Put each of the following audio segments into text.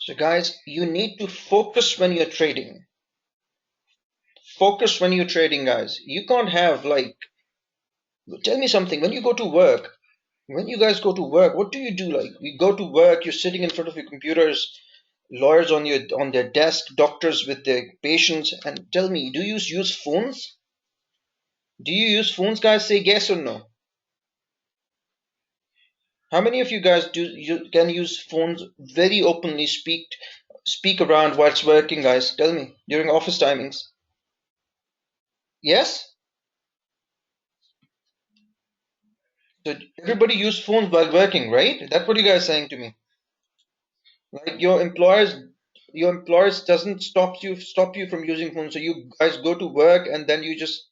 So guys, you need to focus when you're trading. Focus when you're trading, guys. You can't have like, tell me something. When you go to work, when you guys go to work, what do you do? Like, you go to work, you're sitting in front of your computers, lawyers on their desk, doctors with their patients, and tell me, do you use phones? Do you use phones, guys? Say yes or no. How many of you guys do you can use phones very openly, speak around whilst working, guys? Tell me during office timings. Yes? So everybody use phones while working, right? That's what you guys saying to me. Like your employers doesn't stop you from using phones. So you guys go to work and then you just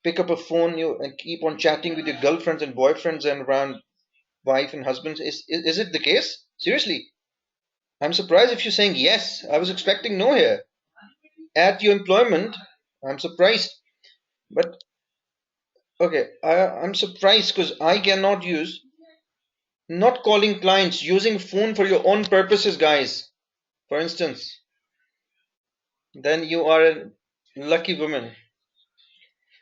pick up a phone you and keep on chatting with your girlfriends and boyfriends and around wife and husbands. Is it the case? Seriously. I'm surprised if you're saying yes. I was expecting no here. At your employment, I'm surprised. But okay, I'm surprised because I cannot use not calling clients, using phone for your own purposes, guys. For instance, then you are a lucky woman.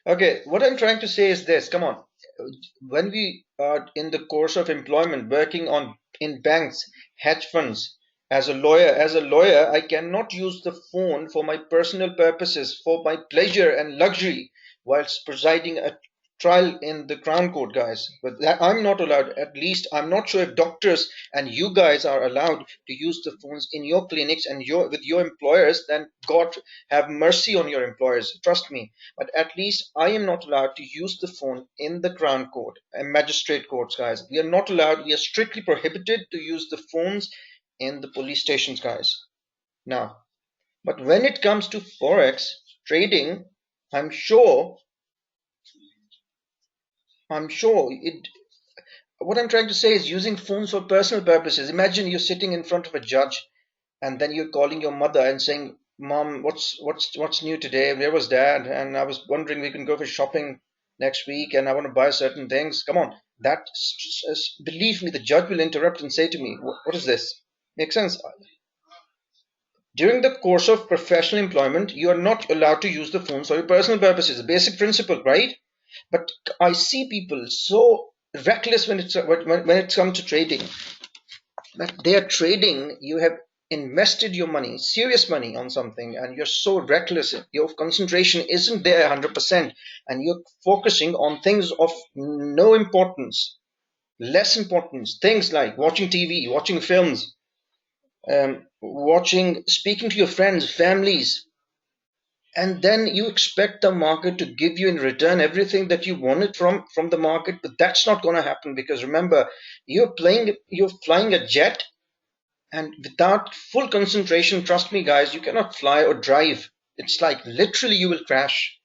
Okay, what I'm trying to say is this. Come on. When we are in the course of employment, working on in banks, hedge funds, as a lawyer, I cannot use the phone for my personal purposes, for my pleasure and luxury, whilst presiding a trial in the Crown Court, guys. But that I'm not allowed. At least I'm not sure if doctors and you guys are allowed to use the phones in your clinics and your with your employers. Then God have mercy on your employers. Trust me. But at least I am not allowed to use the phone in the Crown Court and magistrate courts, guys. We are not allowed, we are strictly prohibited to use the phones in the police stations, guys. Now, but when it comes to Forex trading, I'm sure, it. What I'm trying to say is using phones for personal purposes. Imagine you're sitting in front of a judge and then you're calling your mother and saying, "Mom, what's new today? Where was Dad? And I was wondering we can go for shopping next week, and I want to buy certain things." Come on, believe me, the judge will interrupt and say to me, "What is this?" Makes sense? During the course of professional employment, you are not allowed to use the phones for your personal purposes. A basic principle, right? But I see people so reckless when it comes to trading. Like they are trading, you have invested your money, serious money on something, and you're so reckless. Your concentration isn't there 100%, and you're focusing on things of no importance, less importance, things like watching TV, watching films, speaking to your friends, families, and then you expect the market to give you in return everything that you wanted from the market. But that's not going to happen, because remember, you're flying a jet, and without full concentration, trust me, guys, you cannot fly or drive. It's like literally you will crash.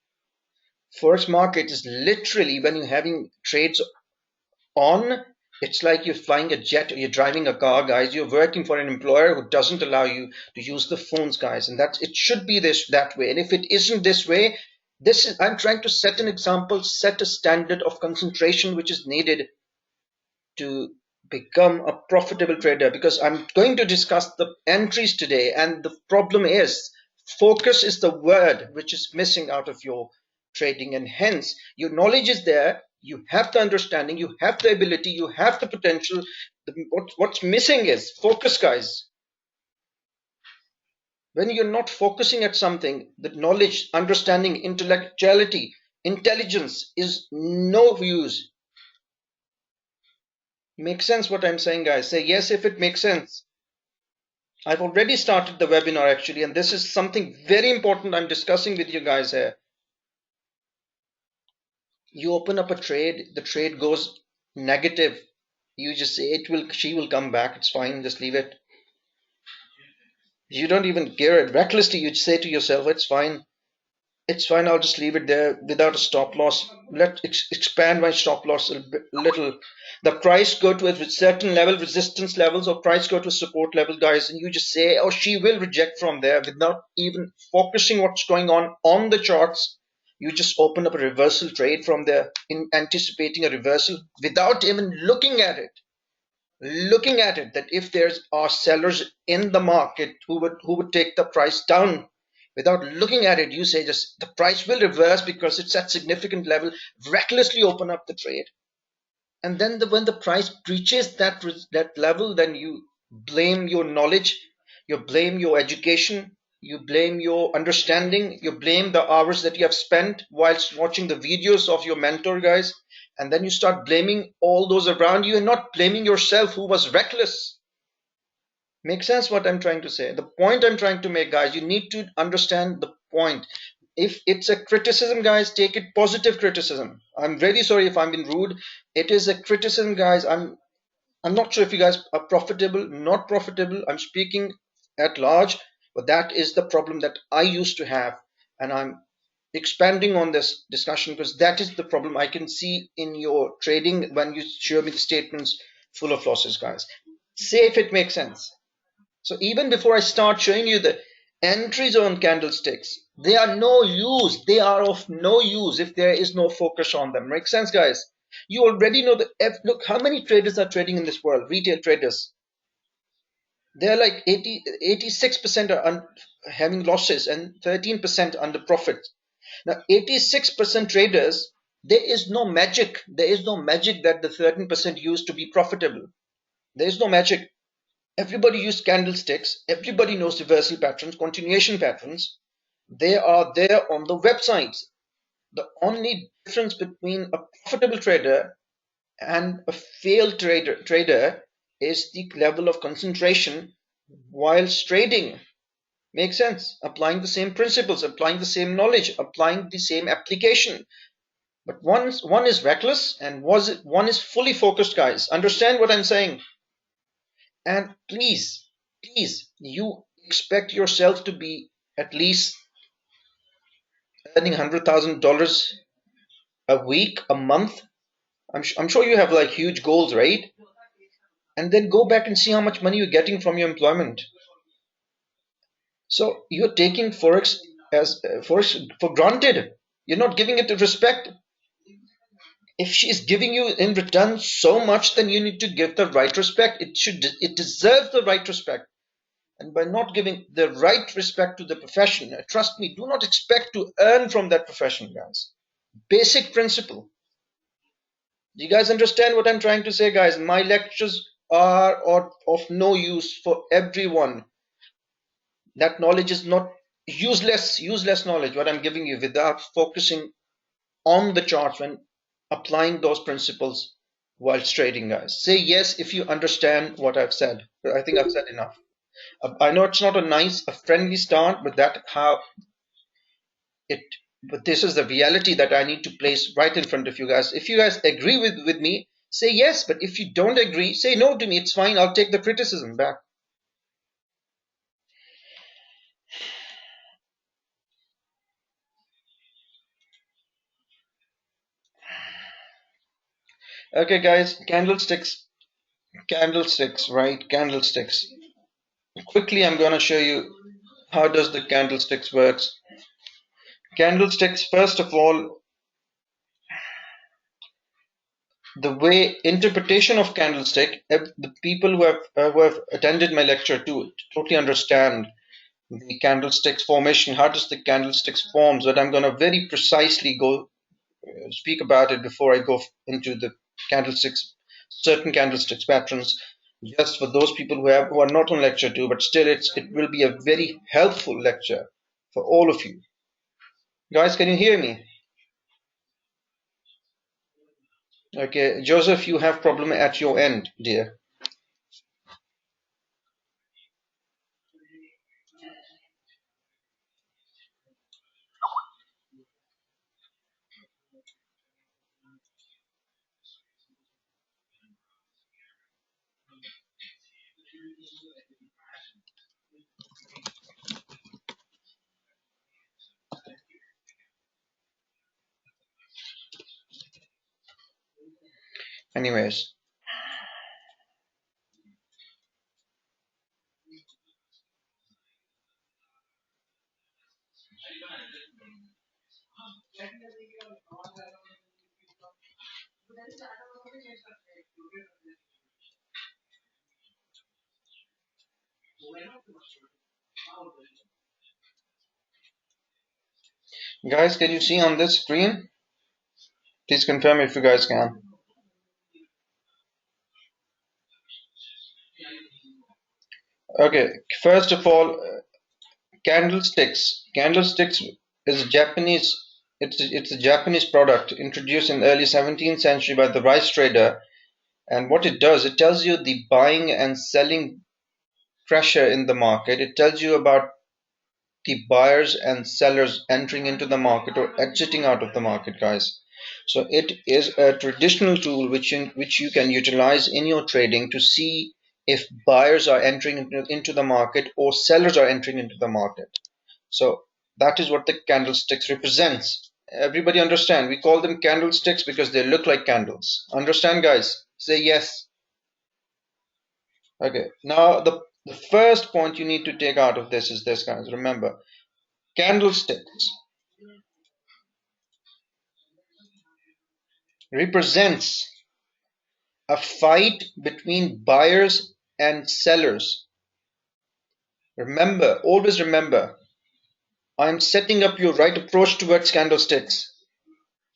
Forex market is literally, when you're having trades on, it's like you're flying a jet or you're driving a car, guys. You're working for an employer who doesn't allow you to use the phones, guys. And that it should be that way. And if it isn't this way, I'm trying to set an example, set a standard of concentration which is needed to become a profitable trader, because I'm going to discuss the entries today, and the problem is focus is the word which is missing out of your trading, and hence your knowledge is there, you have the understanding, you have the ability, you have the potential. What's missing is focus, guys. When you're not focusing at something, the knowledge, understanding, intellectuality, intelligence is no use. Makes sense what I'm saying, guys? Say yes if it makes sense. I've already started the webinar actually, and this is something very important I'm discussing with you guys here. You open up a trade, the trade goes negative. You just say she will come back, it's fine, just leave it. You don't even care it. Recklessly, you say to yourself, it's fine, I'll just leave it there without a stop loss. Let expand my stop loss a little. The price go to a certain level, resistance levels, or price go to a support level, guys, and you just say, oh, she will reject from there without even focusing what's going on the charts. You just open up a reversal trade from there, in anticipating a reversal without even looking at it. looking at it, that if there's are sellers in the market who would take the price down, without looking at it, you say just the price will reverse because it's at significant level, recklessly open up the trade, and then when the price breaches that level, then you blame your knowledge, you blame your education, you blame your understanding, you blame the hours that you have spent whilst watching the videos of your mentor, guys, and then you start blaming all those around you and not blaming yourself who was reckless. Make sense what I'm trying to say? The point I'm trying to make, guys, you need to understand the point. If it's a criticism, guys, take it positive criticism. I'm very sorry if I'm being rude. It is a criticism, guys. I'm not sure if you guys are profitable, not profitable. I'm speaking at large, but that is the problem that I used to have, and I'm expanding on this discussion because that is the problem I can see in your trading when you show me the statements full of losses, guys. Say if it makes sense. So even before I start showing you the entries on candlesticks, they are no use. They are of no use if there is no focus on them. Make sense, guys? You already know that. Look, how many traders are trading in this world? Retail traders. They're like 86% are having losses and 13% under profit. Now, 86% traders, there is no magic. There is no magic that the 13% used to be profitable. There is no magic. Everybody uses candlesticks. Everybody knows reversal patterns, continuation patterns. They are there on the websites. The only difference between a profitable trader and a failed trader is the level of concentration whilst trading. Makes sense? Applying the same principles, applying the same knowledge, applying the same application. But one is reckless and one is fully focused, guys. Understand what I'm saying? And please, you expect yourself to be at least earning $100,000 a week, a month. I'm sure you have like huge goals, right? And then go back and see how much money you're getting from your employment. So you're taking forex as forex for granted. You're not giving it the respect. If she's giving you in return so much, then you need to give the right respect. It deserves the right respect. And by not giving the right respect to the profession, trust me, do not expect to earn from that profession, guys. Basic principle. Do you guys understand what I'm trying to say, guys? My lectures are of no use for everyone. That knowledge is not useless knowledge, what I'm giving you, without focusing on the charts when applying those principles while trading, guys. Say yes if you understand what I've said. I think I've said enough. I know it's not a friendly start, but that how it. But this is the reality that I need to place right in front of you guys. If you guys agree with me, say yes. But if you don't agree, say no to me. It's fine. I'll take the criticism back. Okay, guys. Candlesticks, right? Candlesticks. Quickly, I'm gonna show you how does the candlesticks works. Candlesticks, first of all, the way interpretation of candlestick, the people who have attended my lecture to totally understand the candlesticks formation. How does the candlesticks forms? But I'm going to very precisely go speak about it before I go into the candlesticks, certain candlesticks patterns, just for those people who are not on lecture two, but still it will be a very helpful lecture for all of you. Guys, can you hear me? Okay, Joseph, you have problem at your end, dear. Anyways, Guys, can you see on this screen? Please confirm if you guys can. Okay, first of all, candlesticks. Candlesticks is a Japanese. It's a Japanese product introduced in the early 17th century by the rice trader. And what it does, it tells you the buying and selling pressure in the market. It tells you about the buyers and sellers entering into the market or exiting out of the market, guys. So it is a traditional tool which you can utilize in your trading to see if buyers are entering into the market or sellers are entering into the market. So that is what the candlesticks represents. Everybody understand? We call them candlesticks because they look like candles. Understand, guys? Say yes. Okay. Now the first point you need to take out of this is this, guys. Remember, candlesticks represents a fight between buyers and sellers. Remember, always remember, I'm setting up your right approach towards candlesticks.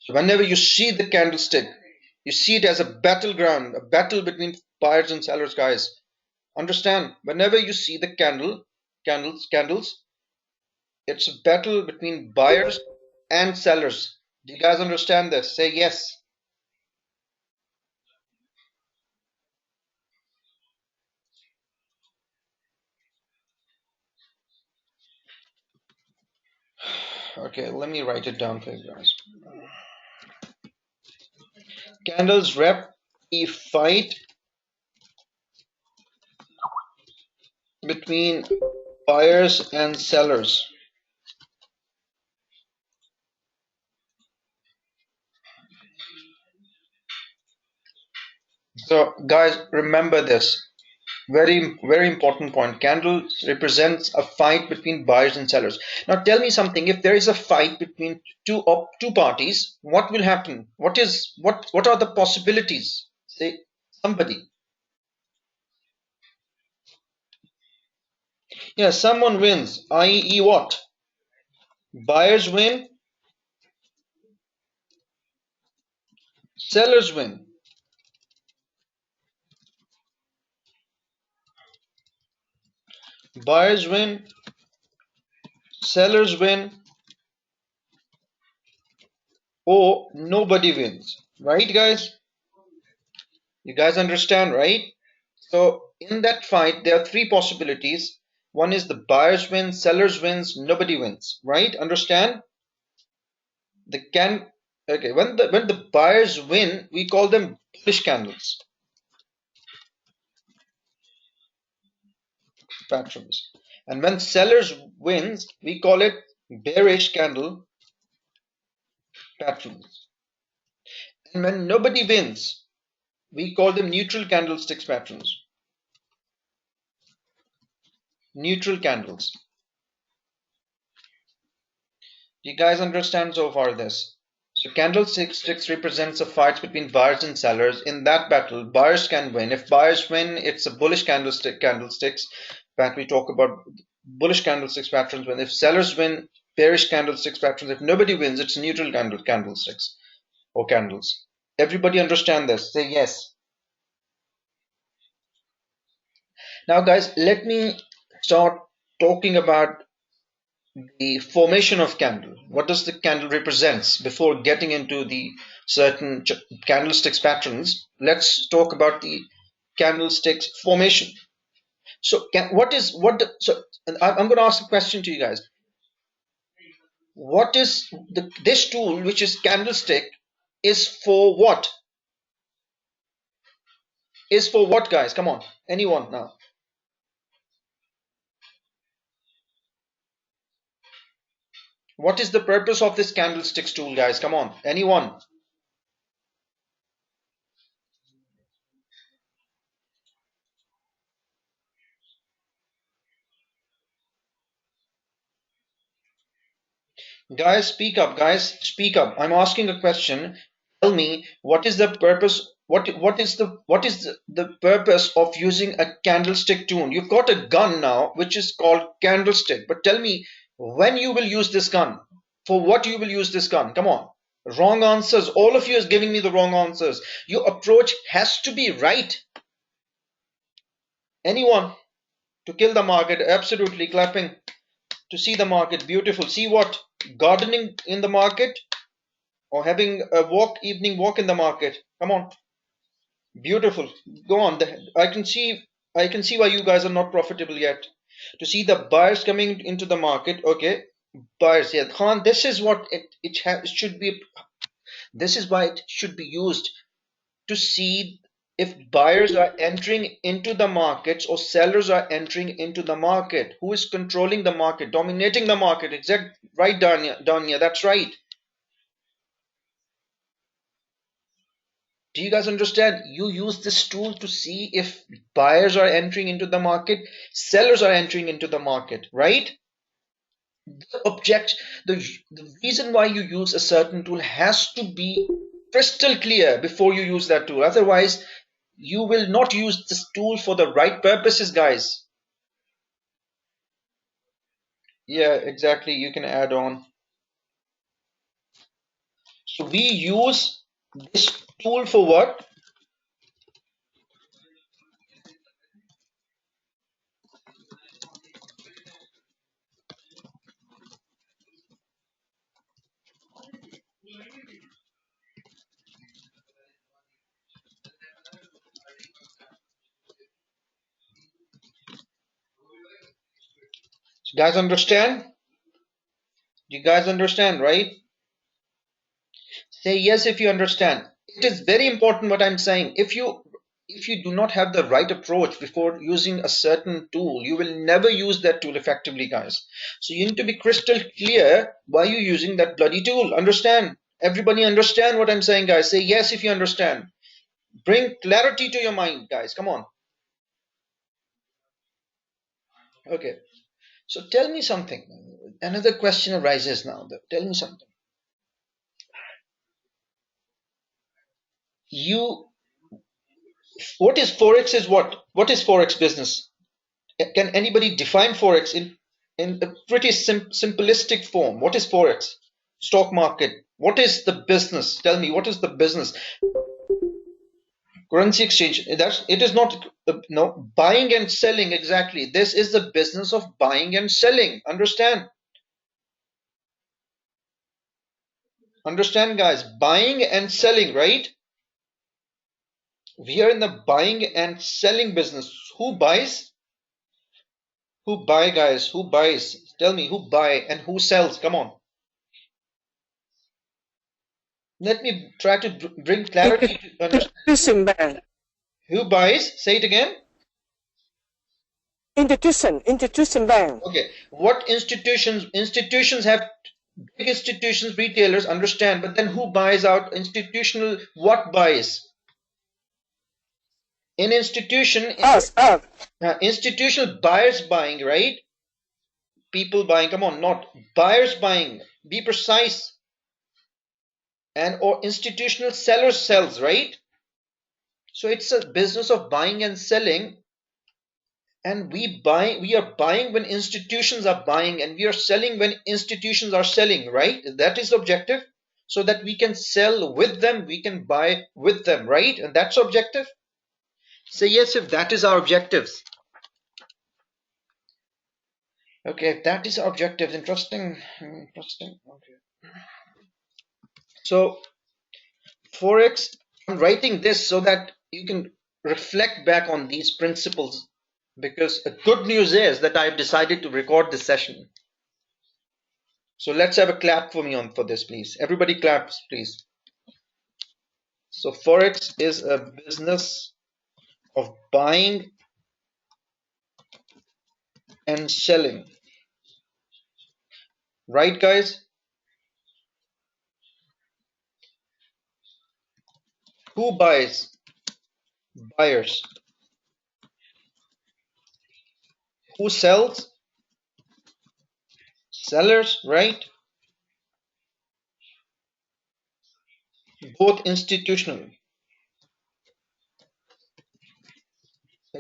So whenever you see the candlestick, you see it as a battleground, a battle between buyers and sellers, guys. Understand? Whenever you see the candles, it's a battle between buyers and sellers. Do you guys understand this? Say yes. Okay, let me write it down for you guys. Candles rep the fight between buyers and sellers. So, guys, remember this. Very, very important point. Candles represents a fight between buyers and sellers. Now, tell me something. If there is a fight between two parties, what will happen? What are the possibilities? Say somebody. Yeah, someone wins. I.e., what? Buyers win, sellers win. Buyers win, sellers win, or nobody wins. Right, guys? You guys understand, right? So in that fight, there are three possibilities. One is the buyers win, sellers wins, nobody wins. Right? Understand? The can okay. When the buyers win, we call them bullish candles patterns, and when sellers wins, we call it bearish candle patterns. And when nobody wins, we call them neutral candlesticks patterns. Neutral candles. You guys understand so far this? So candlesticks represents a fight between buyers and sellers. In that battle, buyers can win. If buyers win, it's a bullish candlesticks that we talk about bullish candlesticks patterns. When if sellers win, bearish candlesticks patterns. If nobody wins, it's neutral candlesticks or candles. Everybody understand this? Say yes. Now, guys, let me start talking about the formation of candle. What does the candle represents? Before getting into the certain candlesticks patterns, let's talk about the candlesticks formation. So so I'm going to ask a question to you guys. What is this tool, which is candlestick, is for what? Is for what, guys? Come on, anyone now? What is the purpose of this candlesticks tool, guys? Come on, anyone? Guys, speak up. Guys, speak up. I'm asking a question. Tell me, what is the purpose? what is the purpose of using a candlestick tune? You've got a gun now which is called Candlestick, but tell me when you will use this gun. For what you will use this gun? Come on. Wrong answers. All of you is giving me the wrong answers. Your approach has to be right. Anyone? To kill the market? Absolutely. Clapping. To see the market. Beautiful. See what? Gardening in the market or having a evening walk in the market. Come on. Beautiful. Go on. I can see why you guys are not profitable yet. To see the buyers coming into the market. Okay. Buyers. Yeah. Khan, this is what it should be. This is why it should be used to see if buyers are entering into the markets or sellers are entering into the market. Who is controlling the market, dominating the market? Exact right, Danya. That's right. Do you guys understand? You use this tool to see if buyers are entering into the market, sellers are entering into the market, right? The object, the reason why you use a certain tool has to be crystal clear before you use that tool. Otherwise, you will not use this tool for the right purposes, guys. Yeah, exactly. You can add on. So we use this tool for what? You guys understand? You guys understand, right? Say yes if you understand. It is very important what I'm saying. If you do not have the right approach before using a certain tool, you will never use that tool effectively, guys. So you need to be crystal clear why you're using that bloody tool. Understand? Everybody understand what I'm saying, guys? Say yes if you understand. Bring clarity to your mind, guys. Come on. Okay. So tell me something. Another question arises now. Tell me something. You, what is forex? Is what? What is forex business? Can anybody define forex in a pretty simplistic form? What is forex? Stock market. What is the business? Tell me, what is the business? Currency exchange. That's it is not no buying and selling exactly. This is the business of buying and selling. Understand? Understand, guys? Buying and selling, right? We are in the buying and selling business. Who buys? Who buy, guys? Who buys? Tell me who buy and who sells. Come on. Let me try to bring clarity to understand. Institution bank. Who buys? Say it again. Institution bank. Okay. What institutions? Institutions have big institutions, retailers understand, but then who buys out institutional? What buys? In institution, Us. institutional buyers buying, right? People buying. Come on, not buyers buying. Be precise. And or institutional sellers sells, right? So it's a business of buying and selling, and we are buying when institutions are buying, and we are selling when institutions are selling, right? That is the objective. So that we can sell with them, we can buy with them, right? And that's objective. Say yes if that is our objectives. Okay, if that is our objective, interesting. Okay. So forex, I'm writing this so that you can reflect back on these principles, because the good news is that I've decided to record this session. So let's have a clap for me for this, please. Everybody claps, please. So forex is a business of buying and selling, right, guys? Who buys? Buyers. Who sells? Sellers, right? Both institutional.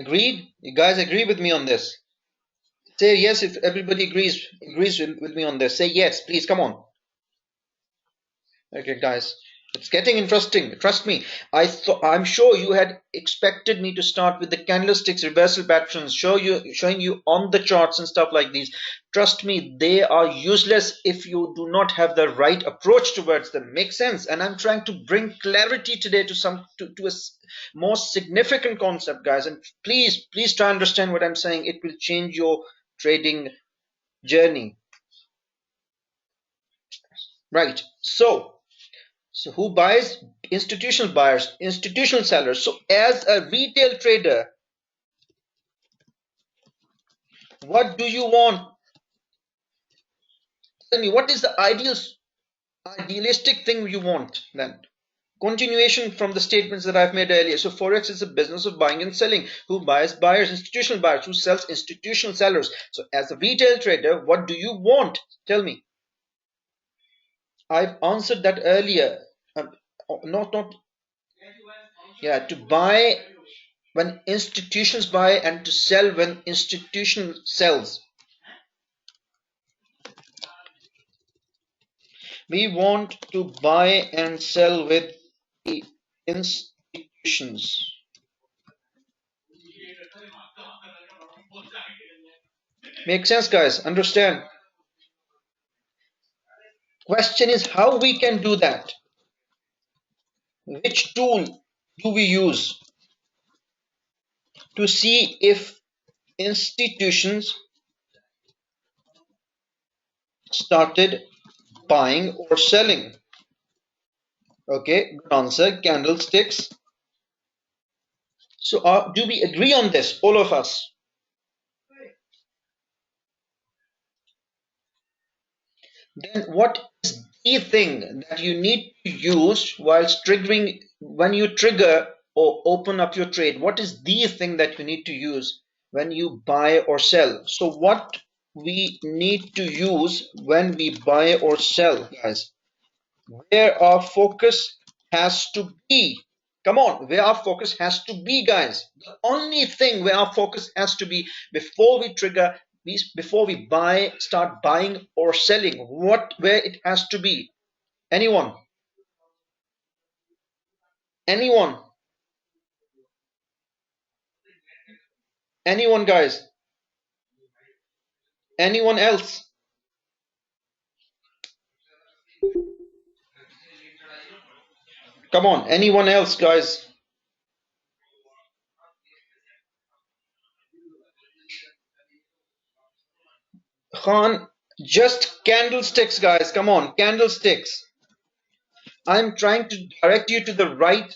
Agreed? You guys agree with me on this? Say yes if everybody agrees with me on this. Say yes, please. Come on. Okay, guys, it's getting interesting. Trust me. I'm sure you had expected me to start with the candlesticks, reversal patterns, showing you on the charts and stuff like these. Trust me, they are useless if you do not have the right approach towards them. Make sense? And I'm trying to bring clarity today to more significant concept, guys. And please try and understand what I'm saying. It will change your trading journey. Right. So who buys? Institutional buyers, institutional sellers. So as a retail trader, what do you want? Tell me, what is the idealistic thing you want then? Continuation from the statements that I've made earlier. So Forex is a business of buying and selling. Who buys? Buyers, institutional buyers. Who sells? Institutional sellers. So as a retail trader, what do you want? Tell me. I've answered that earlier. Not, yeah, to buy when institutions buy and to sell when institution sells. We want to buy and sell with the institutions. Make sense, guys? Understand? Question is how we can do that. Which tool do we use to see if institutions started buying or selling? Okay, good answer. Candlesticks. So, do we agree on this, all of us? Then, what is the thing that you need to use whilst triggering when you trigger or open up your trade? What is the thing that you need to use when you buy or sell? So, what we need to use when we buy or sell, guys? Where our focus has to be. Come on, where our focus has to be, guys. The only thing where our focus has to be before we trigger, before we start buying or selling, where it has to be. Anyone? Anyone? Anyone, guys? Anyone else? Come on, anyone else, guys? Khan, just candlesticks, guys. Come on, candlesticks. I'm trying to direct you to the right,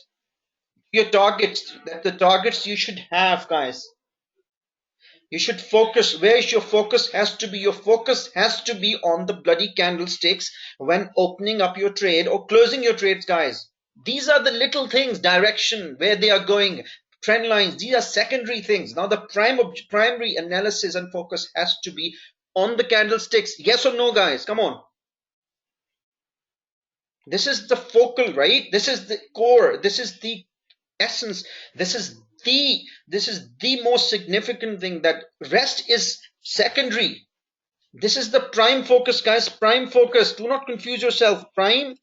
your targets, that the targets you should have, guys. You should focus. Where is your focus has to be? Your focus has to be on the bloody candlesticks when opening up your trade or closing your trades, guys. These are the little things, direction, where they are going, trend lines. These are secondary things. Now the primary analysis and focus has to be on the candlesticks. Yes or no, guys? Come on. This is the focal, right? This is the core. This is the essence. This is the most significant thing. That rest is secondary. This is the prime focus, guys. Prime focus. Do not confuse yourself. Prime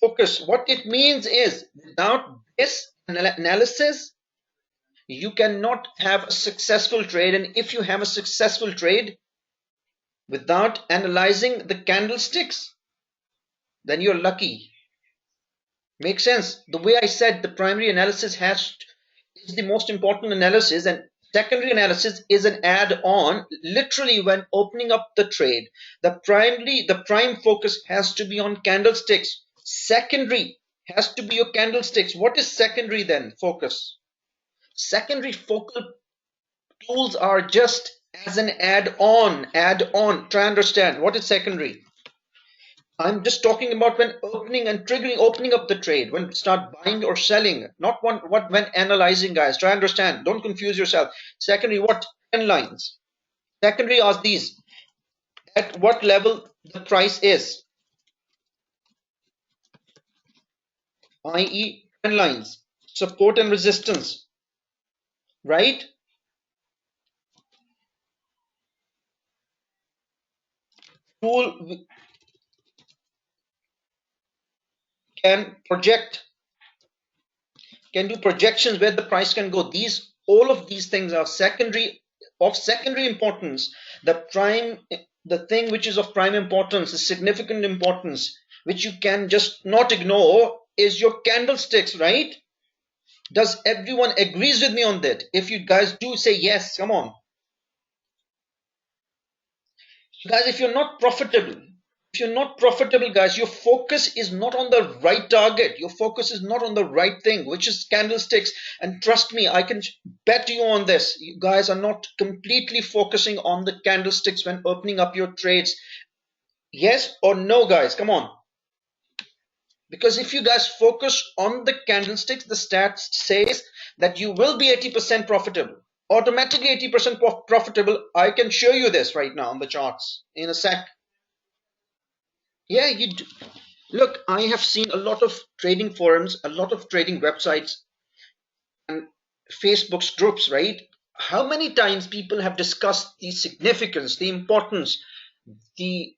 focus. What it means is without this analysis, you cannot have a successful trade. And if you have a successful trade without analyzing the candlesticks, then you're lucky. Make sense? The way I said, the primary analysis is the most important analysis, and secondary analysis is an add-on. Literally, when opening up the trade, the prime focus has to be on candlesticks. Secondary has to be your candlesticks. What is secondary then? Focus. Secondary focal tools are just as an add-on. Add-on. Try and understand what is secondary. I'm just talking about when opening and triggering, opening up the trade, when start buying or selling, not when analyzing, guys. Try and understand. Don't confuse yourself. Secondary, what? Trend lines. Secondary are these. At what level the price is, i.e. trend lines, support and resistance. right? Tool can project, can do projections where the price can go. These, all of these things are secondary, of secondary importance. The prime, the thing which is of prime importance, is significant importance, which you can just not ignore, is your candlesticks, right? Does everyone agrees with me on that? If you guys do, say yes, come on. Guys, if you're not profitable, guys, your focus is not on the right target. Your focus is not on the right thing, which is candlesticks. And trust me, I can bet you on this. You guys are not completely focusing on the candlesticks when opening up your trades. Yes or no, guys? Come on. Because if you guys focus on the candlesticks, the stats says that you will be 80% profitable. Automatically 80% profitable. I can show you this right now on the charts in a sec. Yeah, you do. Look, I have seen a lot of trading forums, a lot of trading websites, and Facebook's groups, right? How many times people have discussed the significance, the importance, the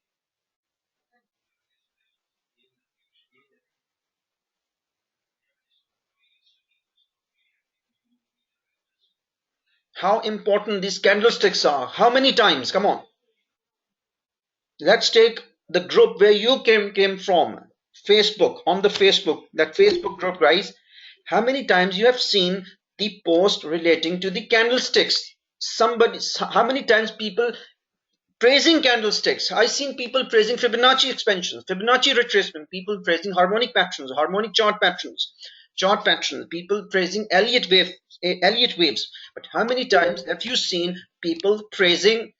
how important these candlesticks are. How many times? Come on. Let's take the group where you came from, Facebook, on the Facebook, that Facebook group, guys. How many times you have seen the post relating to the candlesticks? Somebody, how many times people praising candlesticks? I've seen people praising Fibonacci expansions, Fibonacci retracement, people praising harmonic patterns, harmonic chart patterns, people praising Elliott waves. But how many times have you seen people praising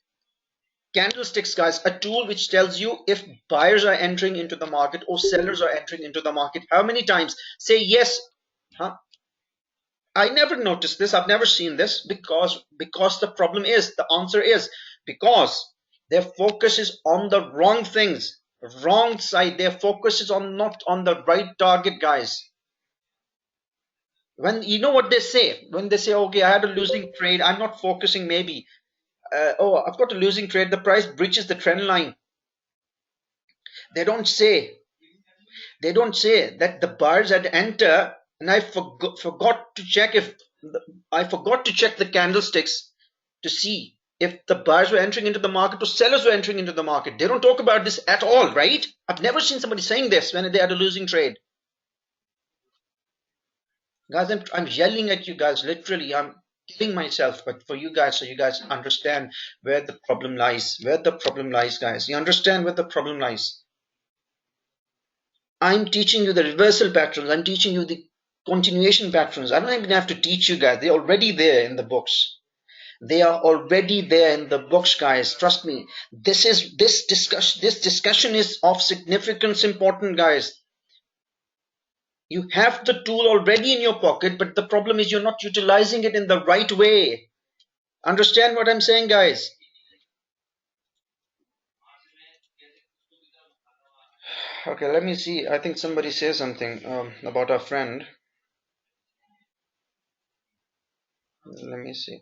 candlesticks, guys? A tool which tells you if buyers are entering into the market or sellers are entering into the market. How many times? Say yes. Huh? I never noticed this. I've never seen this because the problem is, the answer is because their focus is on the wrong things, wrong side. Their focus is on not on the right target, guys. When you know what they say, when they say, okay, I had a losing trade, I'm not focusing maybe. Oh, I've got a losing trade. The price breaches the trend line. They don't say they don't say that the buyers had enter, and I forgot to check if I forgot to check the candlesticks to see if the buyers were entering into the market or sellers were entering into the market. They don't talk about this at all, right? I've never seen somebody saying this when they had a losing trade. Guys, I'm yelling at you guys, literally. I'm killing myself, but for you guys, so you guys understand where the problem lies. Where the problem lies, guys. You understand where the problem lies. I'm teaching you the reversal patterns. I'm teaching you the continuation patterns. I don't even have to teach you guys. They're already there in the books. They are already there in the books, guys. Trust me. This discussion is of significance important, guys. You have the tool already in your pocket, but the problem is you're not utilizing it in the right way. Understand what I'm saying, guys? Okay, let me see. I think somebody says something about our friend. Let me see.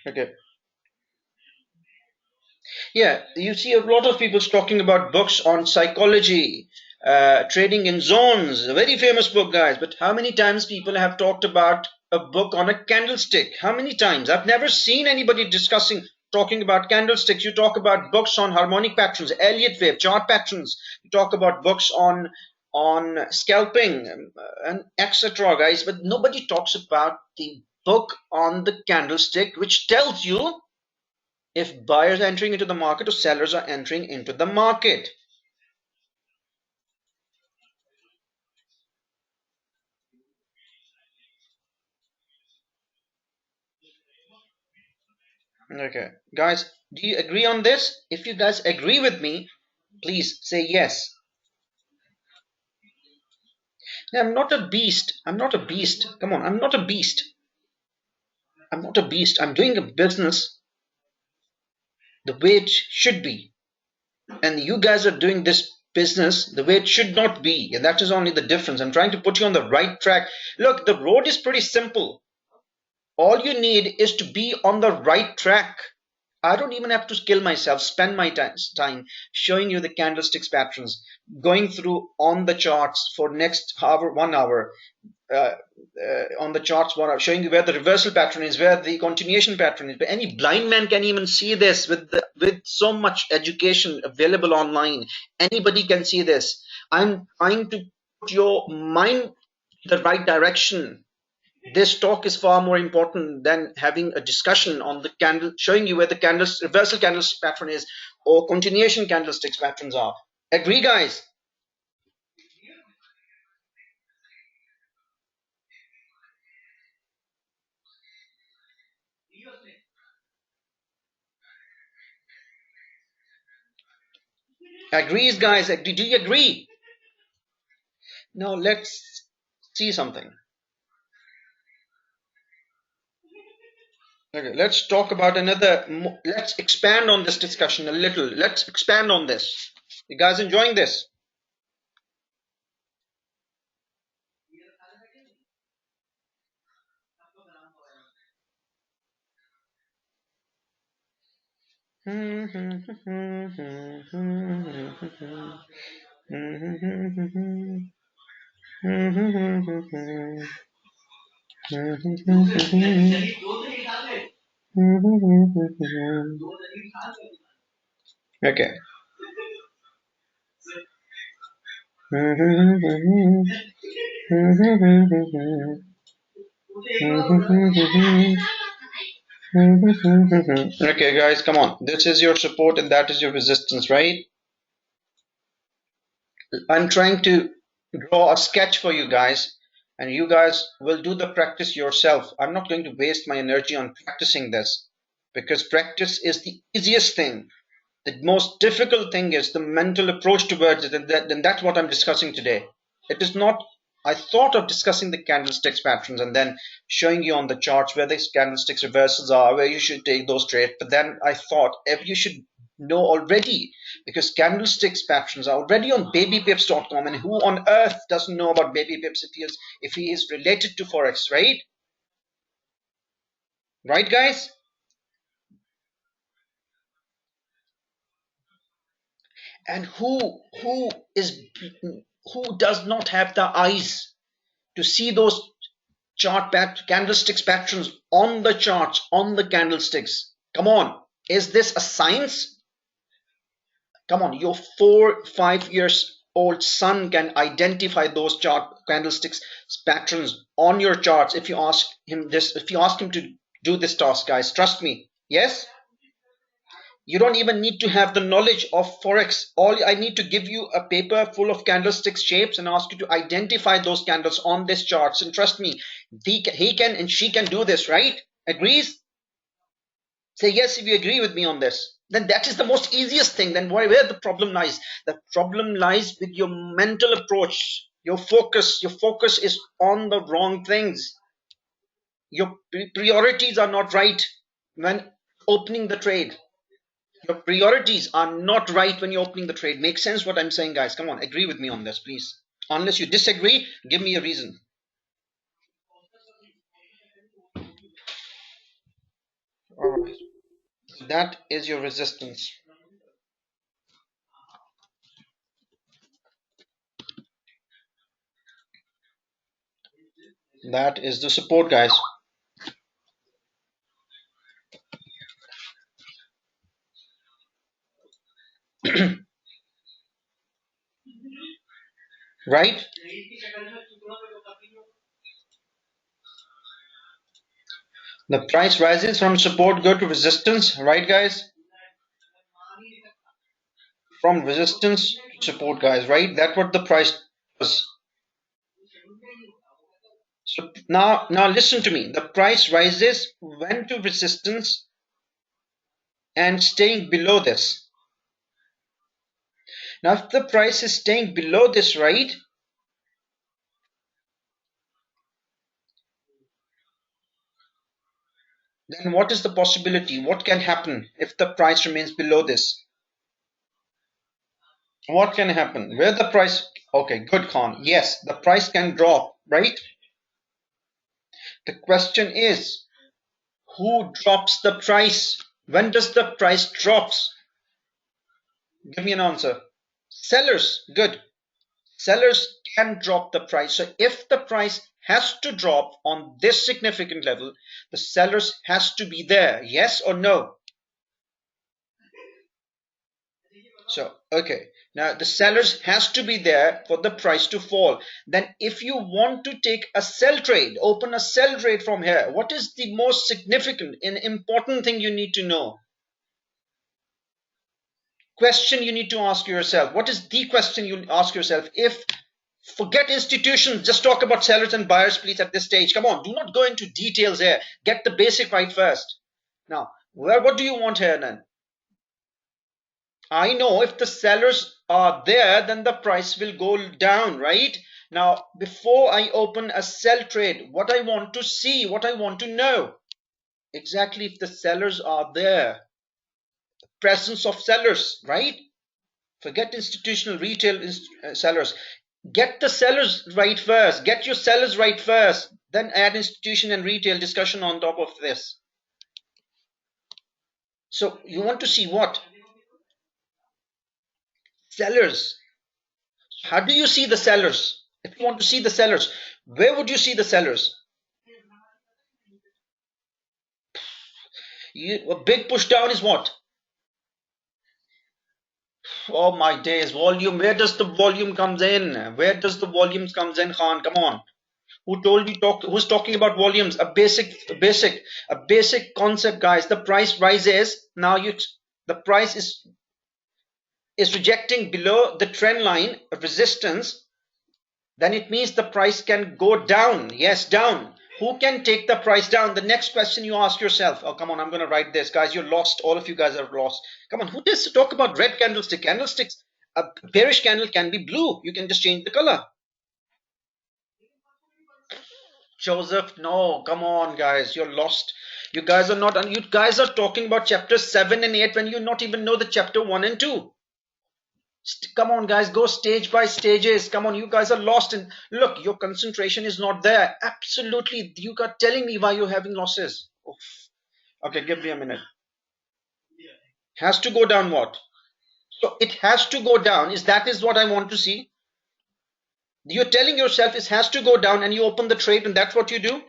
Okay. Yeah, you see a lot of people talking about books on psychology, trading in zones, a very famous book, guys. But how many times people have talked about a book on a candlestick? How many times? I've never seen anybody talking about candlesticks. You talk about books on harmonic patterns, Elliott wave, chart patterns. You talk about books on scalping and etc., guys. But nobody talks about the book on the candlestick, which tells you if buyers are entering into the market or sellers are entering into the market. Okay, guys, do you agree on this? If you guys agree with me, please say yes. Now, I'm not a beast. I'm not a beast. Come on, I'm not a beast. I'm not a beast. I'm doing a business the way it should be. And you guys are doing this business the way it should not be. And that is only the difference. I'm trying to put you on the right track. Look, the road is pretty simple. All you need is to be on the right track. I don't even have to kill myself, spend my time showing you the candlesticks patterns, going through on the charts for next hour, 1 hour, on the charts 1 hour, showing you where the reversal pattern is, where the continuation pattern is. But any blind man can even see this with so much education available online. Anybody can see this. I'm trying to put your mind in the right direction. This talk is far more important than having a discussion on the candle, showing you where the candles, reversal candlestick pattern is or continuation candlesticks patterns are. Agree, guys? Agrees, guys? Do you agree? Now let's see something. Okay, let's talk about another. Let's expand on this discussion a little. Let's expand on this. You guys enjoying this? Okay. Okay, guys, come on. This is your support and that is your resistance, right? I'm trying to draw a sketch for you guys, and you guys will do the practice yourself. I'm not going to waste my energy on practicing this because practice is the easiest thing. The most difficult thing is the mental approach towards it, and that's what I'm discussing today. It is not. I thought of discussing the candlesticks patterns and then showing you on the charts where these candlesticks reversals are, where you should take those trades. But then I thought if you should know already, because candlesticks patterns are already on babypips.com, and who on earth doesn't know about babypips if he is related to forex, right? Right, guys? And who does not have the eyes to see those candlesticks patterns on the charts, on the candlesticks? Come on, is this a science? Come on, your 4 5 years old son can identify those chart candlesticks patterns on your charts if you ask him this, if you ask him to do this task, guys. Trust me. Yes, you don't even need to have the knowledge of forex. All I need to give you a paper full of candlesticks shapes and ask you to identify those candles on this charts, and trust me, he can and she can do this, right? Agrees? Say yes if you agree with me on this. Then that is the most easiest thing. Then where the problem lies? The problem lies with your mental approach, your focus. Your focus is on the wrong things. Your priorities are not right when opening the trade. Your priorities are not right when you're opening the trade. Makes sense what I'm saying, guys? Come on, agree with me on this, please. Unless you disagree, give me a reason. All right. That is your resistance. That is the support, guys. Right? The price rises from support, go to resistance, right, guys? From resistance to support, guys, right? That's what the price does. So now listen to me. The price rises when to resistance and staying below this. Now, if the price is staying below this, right? Then what is the possibility? What can happen if the price remains below this? What can happen? Where the price? Okay, good, Khan. Yes, the price can drop, right? The question is, who drops the price? When does the price drops? Give me an answer. Sellers. Good. Sellers can drop the price. So if the price has to drop on this significant level, the sellers has to be there. Yes or no? So, okay. Now the sellers has to be there for the price to fall. Then if you want to take a sell trade, open a sell trade from here, what is the most significant and important thing you need to know? Question you need to ask yourself. What is the question you ask yourself? If forget institutions, just talk about sellers and buyers, please, at this stage. Come on, do not go into details here. Get the basic right first. Now, what do you want here then? I know if the sellers are there, then the price will go down, right? Now, before I open a sell trade, what I want to see, what I want to know, exactly if the sellers are there, presence of sellers, right? Forget institutional retail sellers. Get the sellers right first. Get your sellers right first. Then add institution and retail discussion on top of this. So you want to see what? Sellers. How do you see the sellers? If you want to see the sellers, where would you see the sellers? A big push down is what? Oh my days, volume. Where does the volume comes in? Where does the volumes comes in, Khan? Come on. Who told you talk? Who's talking about volumes? A basic concept, guys. The price rises. Now the price is rejecting below the trend line of resistance. Then it means the price can go down. Yes, down. Who can take the price down? The next question you ask yourself. Oh, come on, I'm going to write this. Guys, you're lost. All of you guys are lost. Come on, who does talk about red candlestick? Candlesticks, a bearish candle can be blue. You can just change the color. Joseph, no, come on, guys. You're lost. You guys are not, you guys are talking about chapter 7 and 8 when you not even know the chapter 1 and 2. Come on, guys, go stage by stages. Come on, you guys are lost. And look, your concentration is not there. Absolutely. You are telling me why you're having losses. Oof. Okay, give me a minute. Has to go down what? So it has to go down. That is what I want to see? You're telling yourself it has to go down and you open the trade and that's what you do?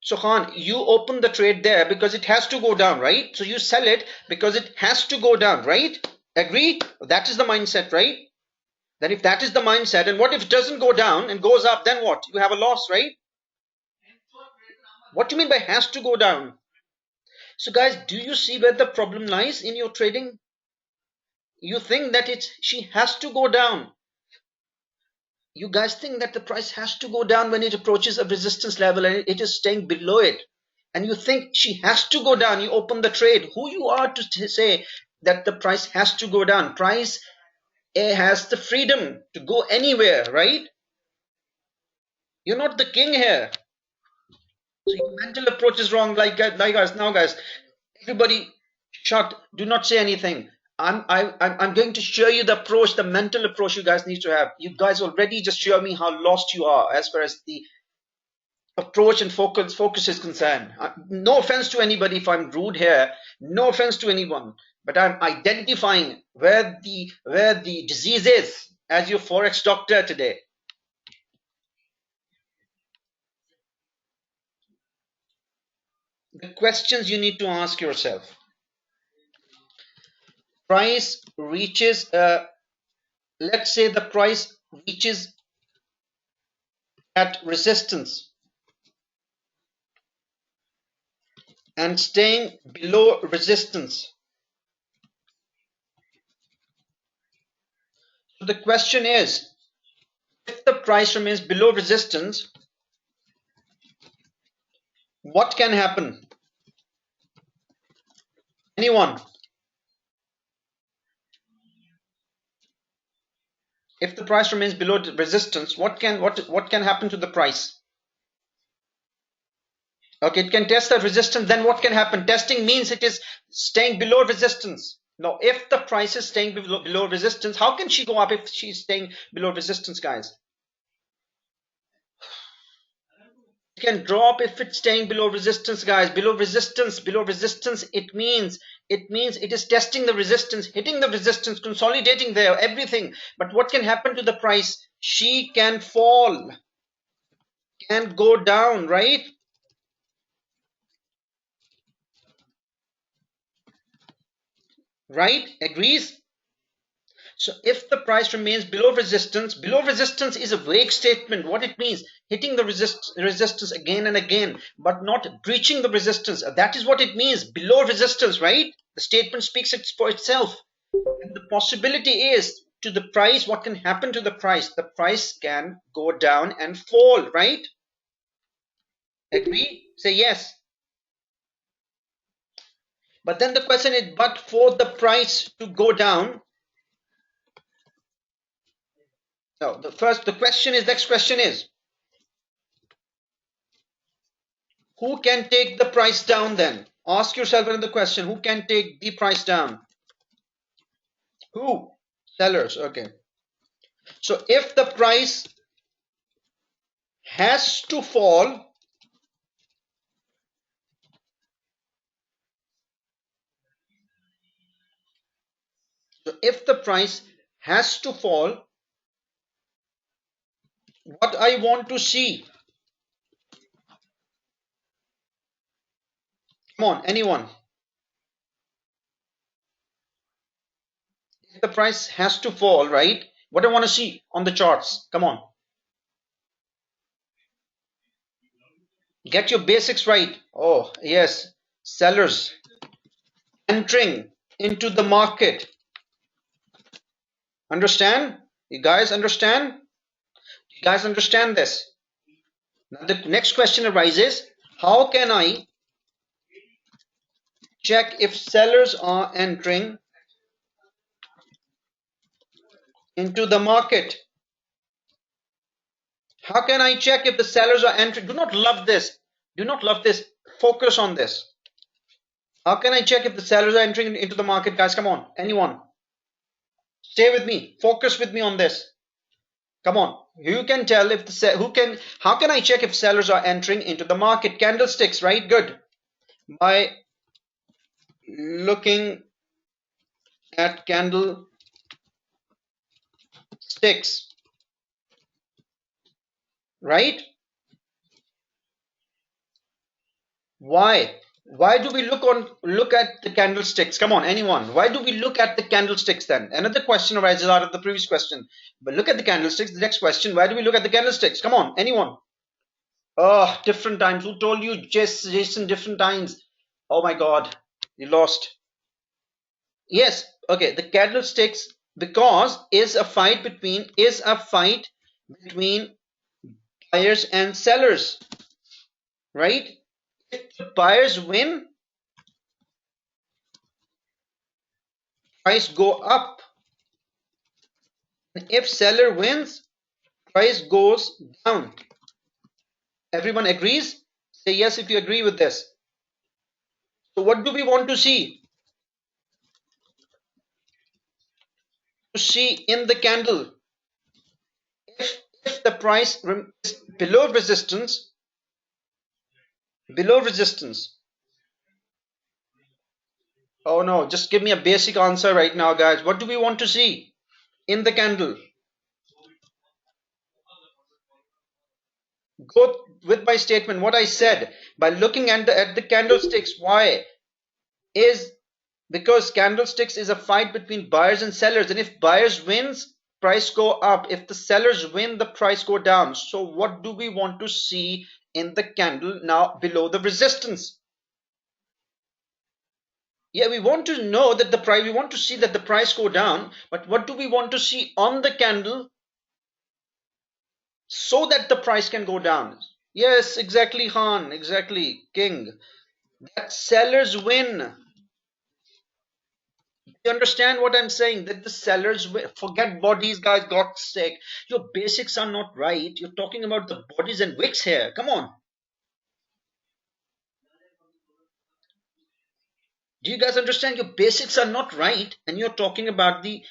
So Khan, you open the trade there because it has to go down, right? So you sell it because it has to go down, right? Agree? That is the mindset, right? Then if that is the mindset, and what if it doesn't go down and goes up, then what? You have a loss, right? What do you mean by has to go down? So guys, do you see where the problem lies in your trading? You think that she has to go down. You guys think that the price has to go down when it approaches a resistance level and it is staying below it. And you think she has to go down. You open the trade. Who you are to say that the price has to go down? Price has the freedom to go anywhere, right? You're not the king here. So your mental approach is wrong. Like guys, now guys, everybody shut. Do not say anything. I'm going to show you the approach, the mental approach you guys need to have. You guys already just show me how lost you are as far as the approach and focus is concerned. No offense to anybody if I'm rude here. No offense to anyone. But I'm identifying where the disease is as your forex doctor today. The questions you need to ask yourself. Price reaches, let's say the price reaches at resistance and staying below resistance. So the question is, if the price remains below resistance, what can happen? Anyone? If the price remains below resistance, what can happen to the price? Okay, it can test that resistance. Then what can happen? Testing means it is staying below resistance. No, if the price is staying below resistance, how can she go up if she's staying below resistance, guys? It can drop if it's staying below resistance, guys. Below resistance, it means it is testing the resistance, hitting the resistance, consolidating there, everything. But what can happen to the price? She can fall, can go down, right? Right? Agrees? So if the price remains below resistance is a vague statement. What it means, hitting the resistance again and again, but not breaching the resistance. That is what it means, below resistance, right? The statement speaks for itself. And the possibility is to the price, what can happen to the price? The price can go down and fall, right? Agree? Say yes. But then the question is, but for the price to go down, no, next question is, who can take the price down then? Ask yourself another question. Who can take the price down? Who? Sellers. Okay. So if the price has to fall, what I want to see. Come on, anyone. If the price has to fall, right? What I want to see on the charts. Come on. Get your basics right. Oh, yes. Sellers entering into the market. Understand? You guys understand? You guys understand this? Now the next question arises, how can I check if sellers are entering into the market? How can I check if the sellers are entering? Do not love this. Do not love this. Focus on this. How can I check if the sellers are entering into the market, guys? Come on, anyone. Stay with me. Focus with me on this. Come on. Who can tell if how can I check if sellers are entering into the market? Candlesticks, right? Good. By looking at candlesticks. Right? Why? Why do we look at the candlesticks? Come on, anyone. Why do we look at the candlesticks then? Another question arises out of the previous question. But look at the candlesticks. The next question, why do we look at the candlesticks? Come on, anyone. Oh, different times. Who told you, Jason, different times? Oh my God, you lost. Yes, okay. The candlesticks, because is a fight between buyers and sellers, right? If the buyers win, price go up. If seller wins, price goes down. Everyone agrees? Say yes if you agree with this. So what do we want to see? To see in the candle, if the price is below resistance, oh no, just give me a basic answer right now, guys. What do we want to see in the candle? Go with my statement, what I said, by looking at the candlesticks. Why? Is because candlesticks is a fight between buyers and sellers, and if buyers wins, price go up. If the sellers win, the price go down. So what do we want to see in the candle now below the resistance? Yeah, we want to know that we want to see that the price go down, but what do we want to see on the candle so that the price can go down? Yes, exactly, Khan, exactly, King. That sellers win. You understand what I'm saying? That the sellers win. Forget bodies, guys, God's sake. Your basics are not right. You're talking about the bodies and wicks here. Come on. Do you guys understand? Your basics are not right, and you're talking about the.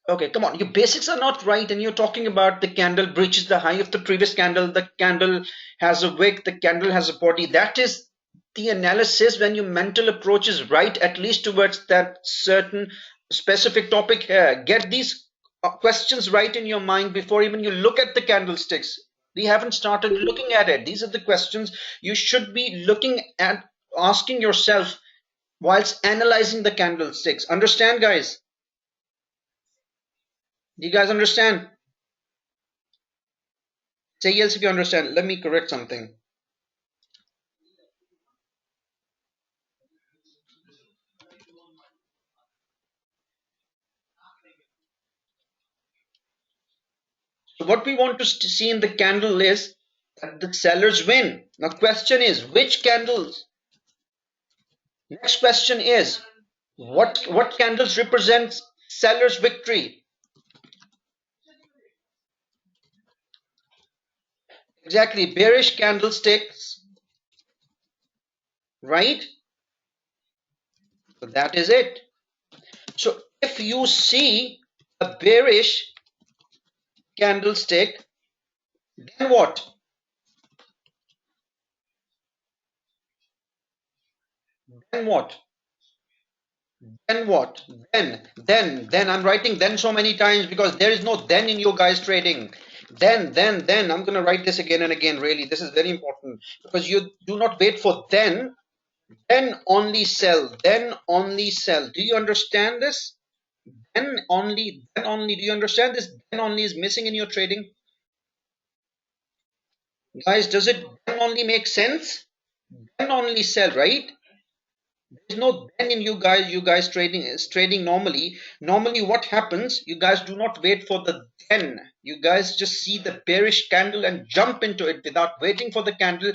Okay, come on. Your basics are not right, and you're talking about the candle breaches the high of the previous candle. The candle has a wick. The candle has a body. That is the analysis when your mental approach is right, at least towards that certain specific topic here. Get these questions right in your mind before even you look at the candlesticks. We haven't started looking at it. These are the questions you should be looking at, asking yourself whilst analyzing the candlesticks. Understand, guys? Do you guys understand? Say yes if you understand. Let me correct something. So what we want to see in the candle is that the sellers win. Now question is which candles? Next question is what candles represent sellers victory? Exactly, bearish candlesticks, right? So that is it. So if you see a bearish candlestick, then what? Then what? Then what? Then. I'm writing then so many times because there is no then in your guys trading. Then. I'm going to write this again and again. Really, this is very important because you do not wait for then. Then only sell. Then only sell. Do you understand this? Then only. Then only. Do you understand this? Then only is missing in your trading. Guys, does it then only make sense? Then only sell, right? There's no then in you guys trading is trading normally what happens, you guys do not wait for the then, you guys just see the bearish candle and jump into it without waiting for the candle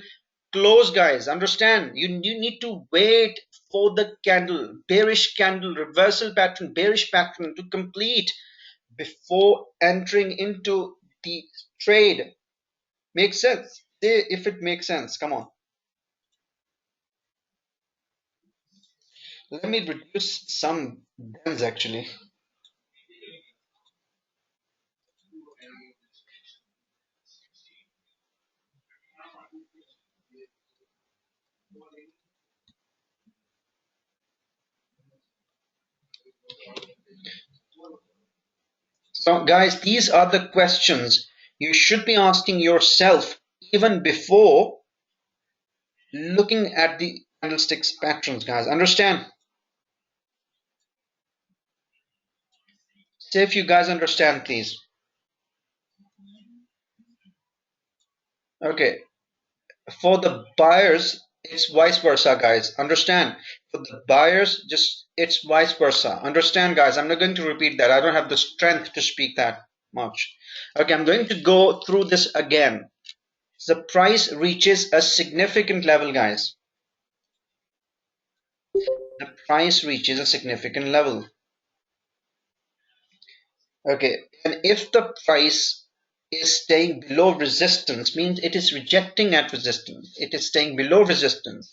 close. Guys, understand, you need to wait for the candle, bearish candle, reversal pattern, bearish pattern to complete before entering into the trade. Makes sense? Say if it makes sense, come on. Let me reduce some thens actually. So, guys, these are the questions you should be asking yourself even before looking at the candlesticks patterns, guys. Understand? Say if you guys understand, please. Okay. For the buyers, it's vice versa, guys. Understand? For the buyers, just it's vice versa. Understand, guys? I'm not going to repeat that. I don't have the strength to speak that much. Okay, I'm going to go through this again. The price reaches a significant level, guys. The price reaches a significant level. Okay, and if the price is staying below resistance, means it is rejecting at resistance. It is staying below resistance.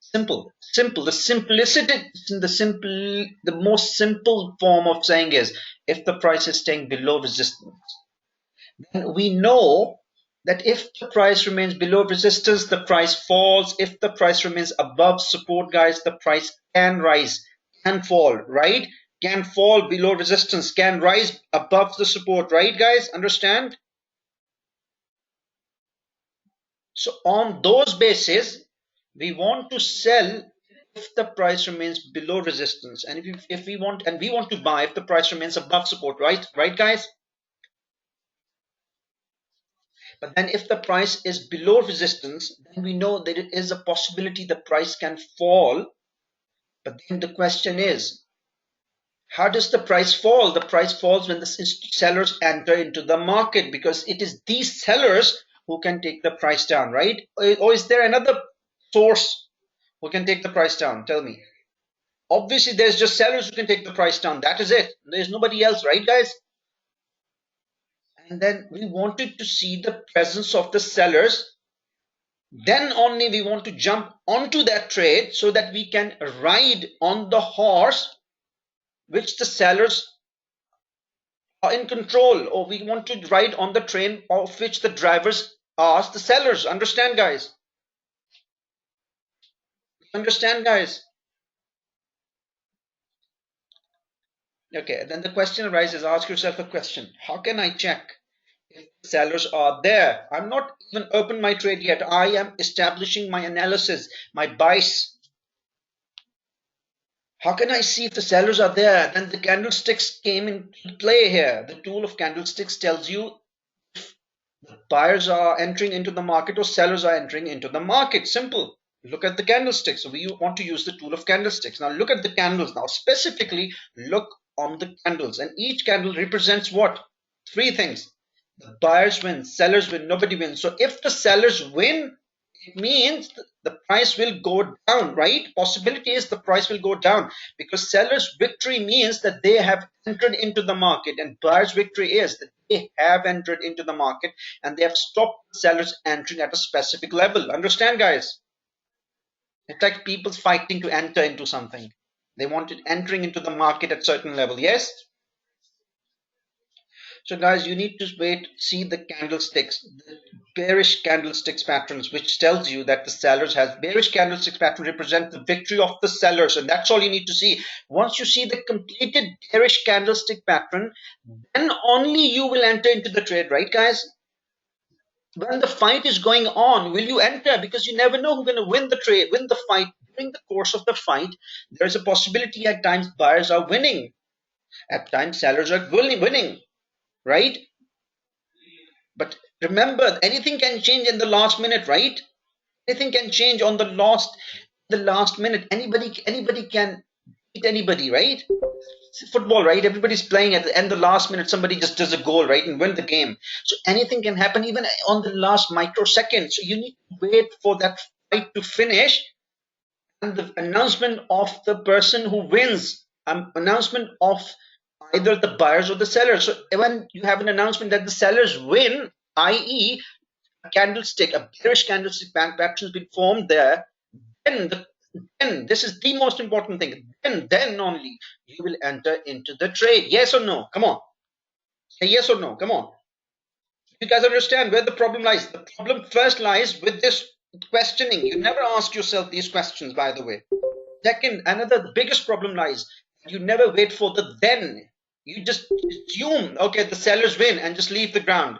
Simple. The simplicity, the most simple form of saying is if the price is staying below resistance. Then we know that if the price remains below resistance, the price falls. If the price remains above support, guys, the price can rise, can fall, right? Can fall below resistance, can rise above the support, right, guys? Understand? So on those bases, we want to sell if the price remains below resistance, and if we want, and we want to buy if the price remains above support, right, guys? But then if the price is below resistance, then we know that it is a possibility the price can fall. But then the question is, how does the price fall? The price falls when the sellers enter into the market because it is these sellers who can take the price down, right? Or is there another source who can take the price down? Tell me. Obviously, there's just sellers who can take the price down. That is it. There's nobody else, right, guys? And then we wanted to see the presence of the sellers then only we want to jump onto that trade so that we can ride on the horse which the sellers are in control, or we want to ride on the train of which the drivers are the sellers. Understand, guys? Understand, guys? Okay, then the question arises, ask yourself a question. How can I check if the sellers are there? I'm not even open my trade yet. I am establishing my analysis, my bias. How can I see if the sellers are there? Then the candlesticks came into play here. The tool of candlesticks tells you buyers are entering into the market or sellers are entering into the market. Simple. Look at the candlesticks. So we want to use the tool of candlesticks. Now look at the candles. Now specifically look on the candles, and each candle represents what? Three things. The buyers win, sellers win, nobody wins. So if the sellers win, it means the price will go down, right? Possibility is the price will go down, because sellers victory means that they have entered into the market, and buyers victory is that they have entered into the market and they have stopped sellers entering at a specific level. Understand, guys? It's like people fighting to enter into something. They wanted entering into the market at certain level. Yes. So guys, you need to wait, see the candlesticks, the bearish candlesticks patterns, which tells you that the sellers has bearish candlesticks pattern represent the victory of the sellers, and that's all you need to see. Once you see the completed bearish candlestick pattern, then only you will enter into the trade, right, guys? When the fight is going on, will you enter? Because you never know who's going to win the trade, win the fight. During the course of the fight, there's a possibility at times buyers are winning, at times sellers are winning, right? But remember, anything can change in the last minute, right? Anything can change on the last minute. Anybody can beat anybody, right? Football, right? Everybody's playing at the end of the last minute. Somebody just does a goal, right, and win the game. So anything can happen, even on the last microsecond. So you need to wait for that fight to finish, and the announcement of the person who wins, announcement of either the buyers or the sellers. So when you have an announcement that the sellers win, i.e., a candlestick, a bearish candlestick pattern has been formed there, then then this is the most important thing. Then only you will enter into the trade. Yes or no? Come on. Say yes or no. Come on. You guys understand where the problem lies? The problem first lies with this questioning. You never ask yourself these questions, by the way. Second, another the biggest problem lies. You never wait for the then. You just assume, okay, the sellers win and just leave the ground.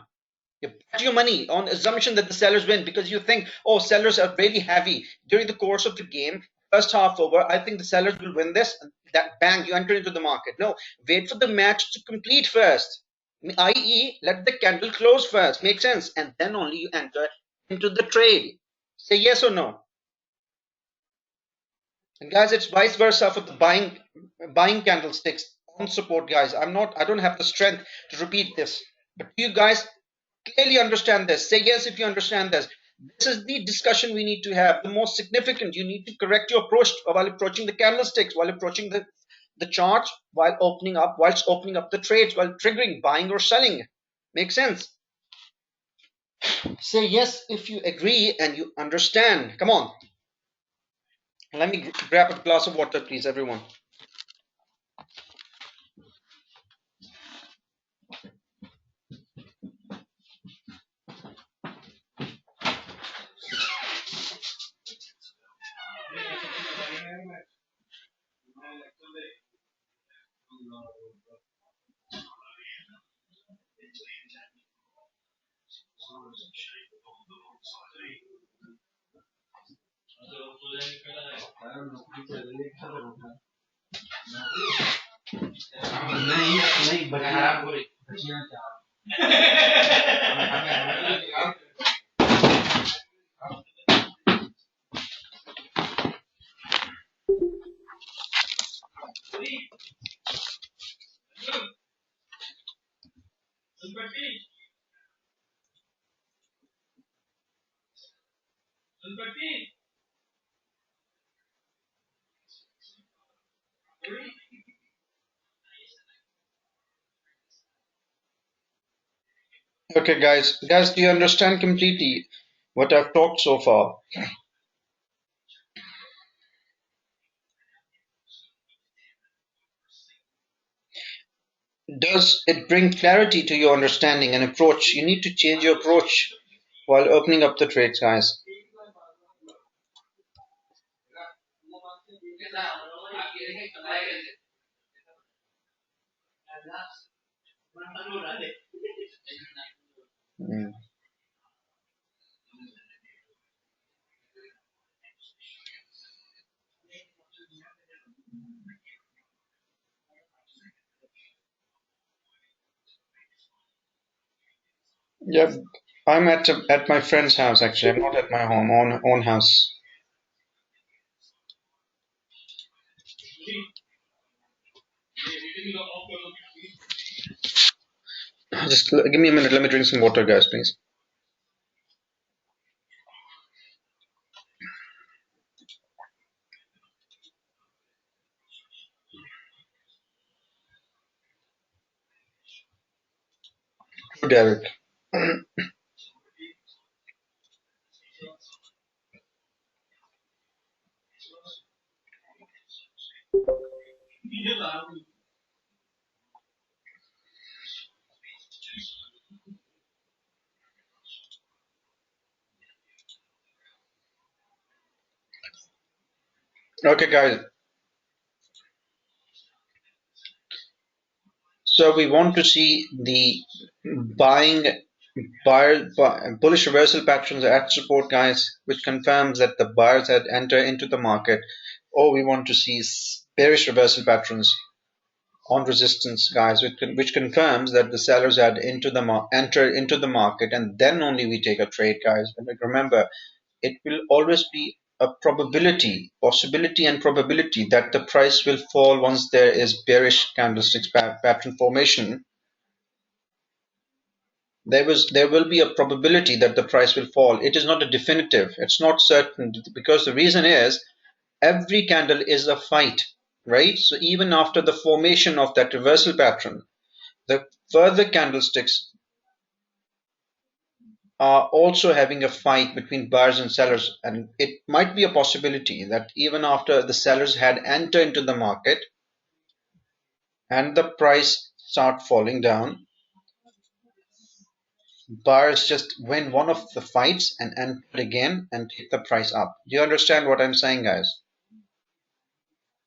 You bet your money on assumption that the sellers win because you think, oh, sellers are really heavy. During the course of the game, first half over, I think the sellers will win this. And that bang, you enter into the market. No, wait for the match to complete first. I.e., let the candle close first. Make sense? And then only you enter into the trade. Say yes or no. And guys, it's vice versa for the buying candlesticks on support, guys. I don't have the strength to repeat this. But you guys clearly understand this. Say yes if you understand this. This is the discussion we need to have. The most significant, you need to correct your approach while approaching the candlesticks, while approaching the charts, whilst opening up the trades, while triggering buying or selling. Make sense? Say yes if you agree and you understand. Come on. Let me grab a glass of water, please, everyone. Okay, guys, do you understand completely? what I've talked so far, does it bring clarity to your understanding and approach? You need to change your approach while opening up the trades, guys. Mm. Yeah, I'm at my friend's house actually. I'm not at my home own house. Just give me a minute. Let me drink some water, guys, please. Derek. Okay, guys. So we want to see the buying bullish reversal patterns at support, guys, which confirms that the buyers had entered into the market, or we want to see bearish reversal patterns on resistance, guys, which confirms that the sellers had entered into the market, and then only we take a trade, guys. And remember, it will always be a probability, possibility, and probability that the price will fall once there is bearish candlesticks pattern formation. There will be a probability that the price will fall. It is not a definitive. It's not certain, because the reason is every candle is a fight, right? So even after the formation of that reversal pattern, the further candlesticks are also having a fight between buyers and sellers, and it might be a possibility that even after the sellers had entered into the market and the price start falling down, buyers just win one of the fights and enter again and take the price up. Do you understand what I'm saying, guys?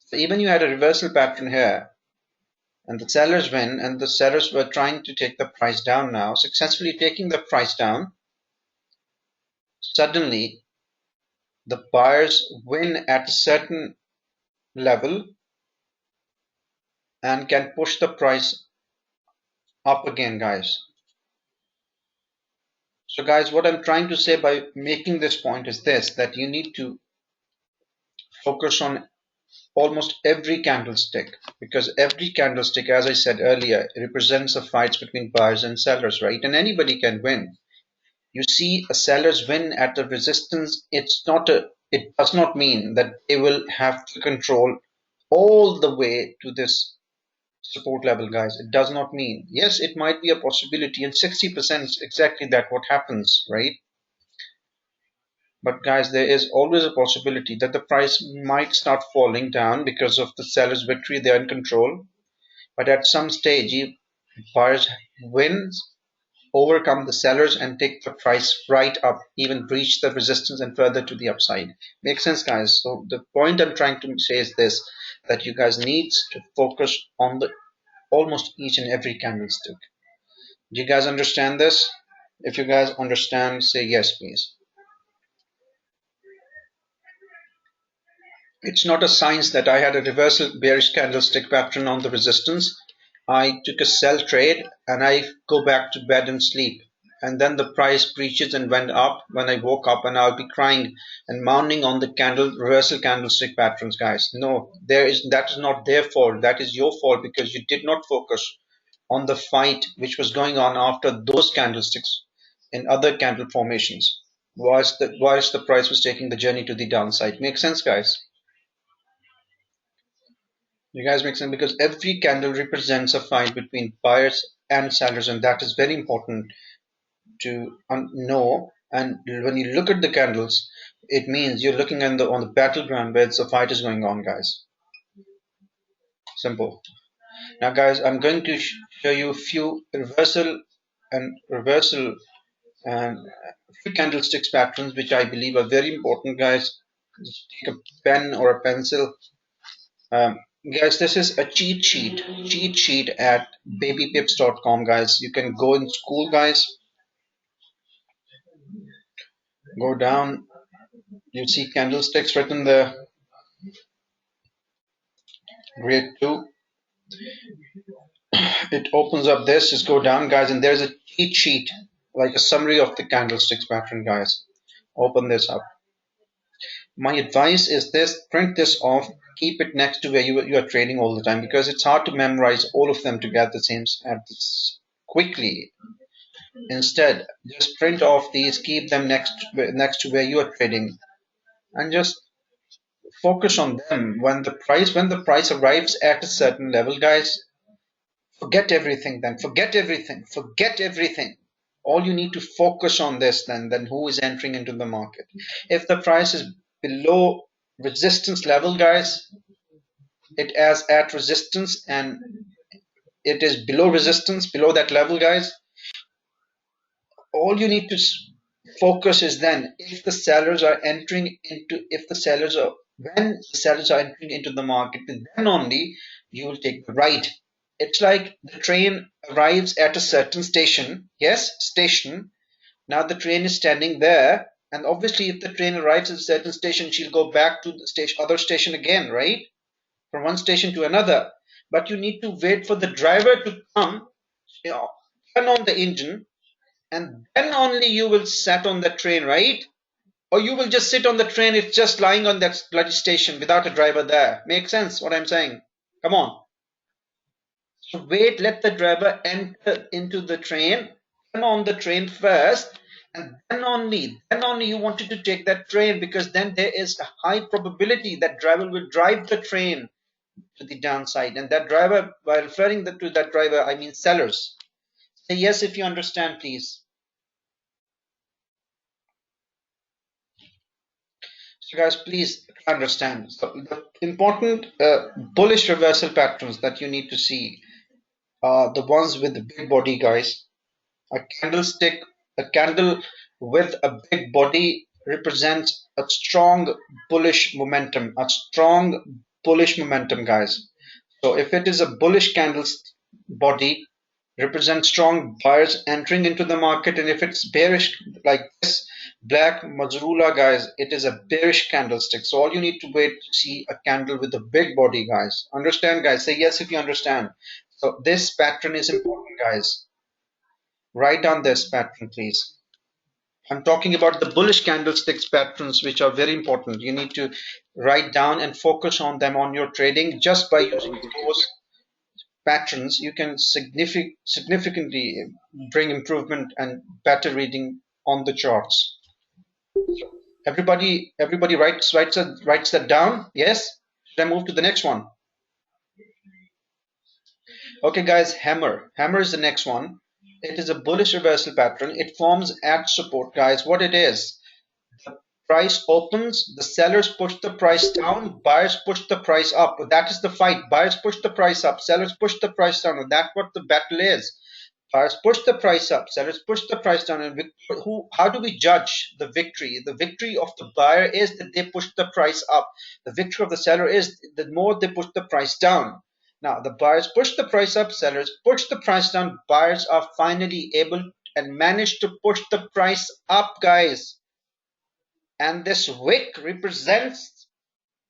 So even you had a reversal pattern here, and the sellers win, and the sellers were trying to take the price down now, successfully taking the price down. Suddenly, the buyers win at a certain level and can push the price up again, guys. So, guys, what I'm trying to say by making this point is this, that you need to focus on almost every candlestick, because every candlestick, as I said earlier, represents the fights between buyers and sellers, right? And anybody can win. You see a seller's win at the resistance, it does not mean that they will have to control all the way to this support level, guys. It does not mean. Yes, it might be a possibility, and 60% is exactly that what happens, right? But guys, there is always a possibility that the price might start falling down because of the seller's victory. They're in control. But at some stage, buyers wins, overcome the sellers, and take the price right up, even breach the resistance and further to the upside. Makes sense, guys? So the point I'm trying to say is this, that you guys need to focus on the almost each and every candlestick. Do you guys understand this? If you guys understand, say yes, please. It's not a science that I had a reversal bearish candlestick pattern on the resistance. I took a sell trade and I go back to bed and sleep. And then the price breaches and went up when I woke up, and I'll be crying and moaning on the reversal candlestick patterns, guys. No, that is not their fault. That is your fault, because you did not focus on the fight which was going on after those candlesticks in other candle formations, whilst the price was taking the journey to the downside. Make sense, guys? You guys make sense? Because every candle represents a fight between buyers and sellers, and that is very important to know. And when you look at the candles, it means you're looking on the battleground where the fight is going on, guys. Simple. Now, guys, I'm going to show you a few reversal and few candlesticks patterns which I believe are very important, guys. Just take a pen or a pencil. Um, Guys, this is a cheat sheet at babypips.com, guys. You can go in school, guys. Go down. You see candlesticks written there. Grade 2. It opens up this. Just go down, guys, and there's a cheat sheet, like a summary of the candlesticks pattern, guys. Open this up. My advice is this: print this off, keep it next to where you are trading all the time, because it's hard to memorize all of them together the same at this quickly. Instead, just print off these, keep them next to where you are trading, and just focus on them. When the price arrives at a certain level, guys, forget everything. Then forget everything. All you need to focus on this then who is entering into the market. If the price is below resistance level, guys, it is at resistance and it is below resistance, below that level, guys, all you need to focus is then if the sellers are entering into if the sellers are when the sellers are entering into the market, then only you will take the right. It's like the train arrives at a certain station. Yes, station. Now the train is standing there, and obviously if the train arrives at a certain station, she'll go back to the other station again, right? From one station to another. But you need to wait for the driver to come, turn on the engine, and then only you will sat on the train, right? Or you will just sit on the train, it's just lying on that bloody station without a driver there. Make sense what I'm saying? Come on. So wait, let the driver enter into the train, turn on the train first, and then only you wanted to take that train, because then there is a high probability that driver will drive the train to the downside. And that driver, by referring to that driver, I mean sellers. Say yes if you understand, please. So guys, please understand. So the important bullish reversal patterns that you need to see are the ones with the big body, guys. A candlestick, a candle with a big body represents a strong bullish momentum, guys. So if it is a bullish candle's body, represents strong buyers entering into the market, and if it's bearish like this black Mazrula, guys, it is a bearish candlestick. So all you need to wait to see a candle with a big body, guys. Understand, guys? Say yes if you understand. So this pattern is important, guys. Write down this pattern, please. I'm talking about the bullish candlesticks patterns, which are very important. You need to write down and focus on them on your trading. Just by using those patterns, you can significantly bring improvement and better reading on the charts. Everybody writes that down. Yes. Should I move to the next one? Okay, guys. Hammer is the next one. It is a bullish reversal pattern. It forms at support, guys. What it is? Price opens, the sellers push the price down, buyers push the price up. That is the fight. Buyers push the price up, sellers push the price down. That's what the battle is. Buyers push the price up, sellers push the price down. And how do we judge the victory? The victory of the buyer is that they push the price up. The victory of the seller is the more they push the price down. Now, the buyers push the price up, sellers push the price down. Buyers are finally able and manage to push the price up, guys. And this wick represents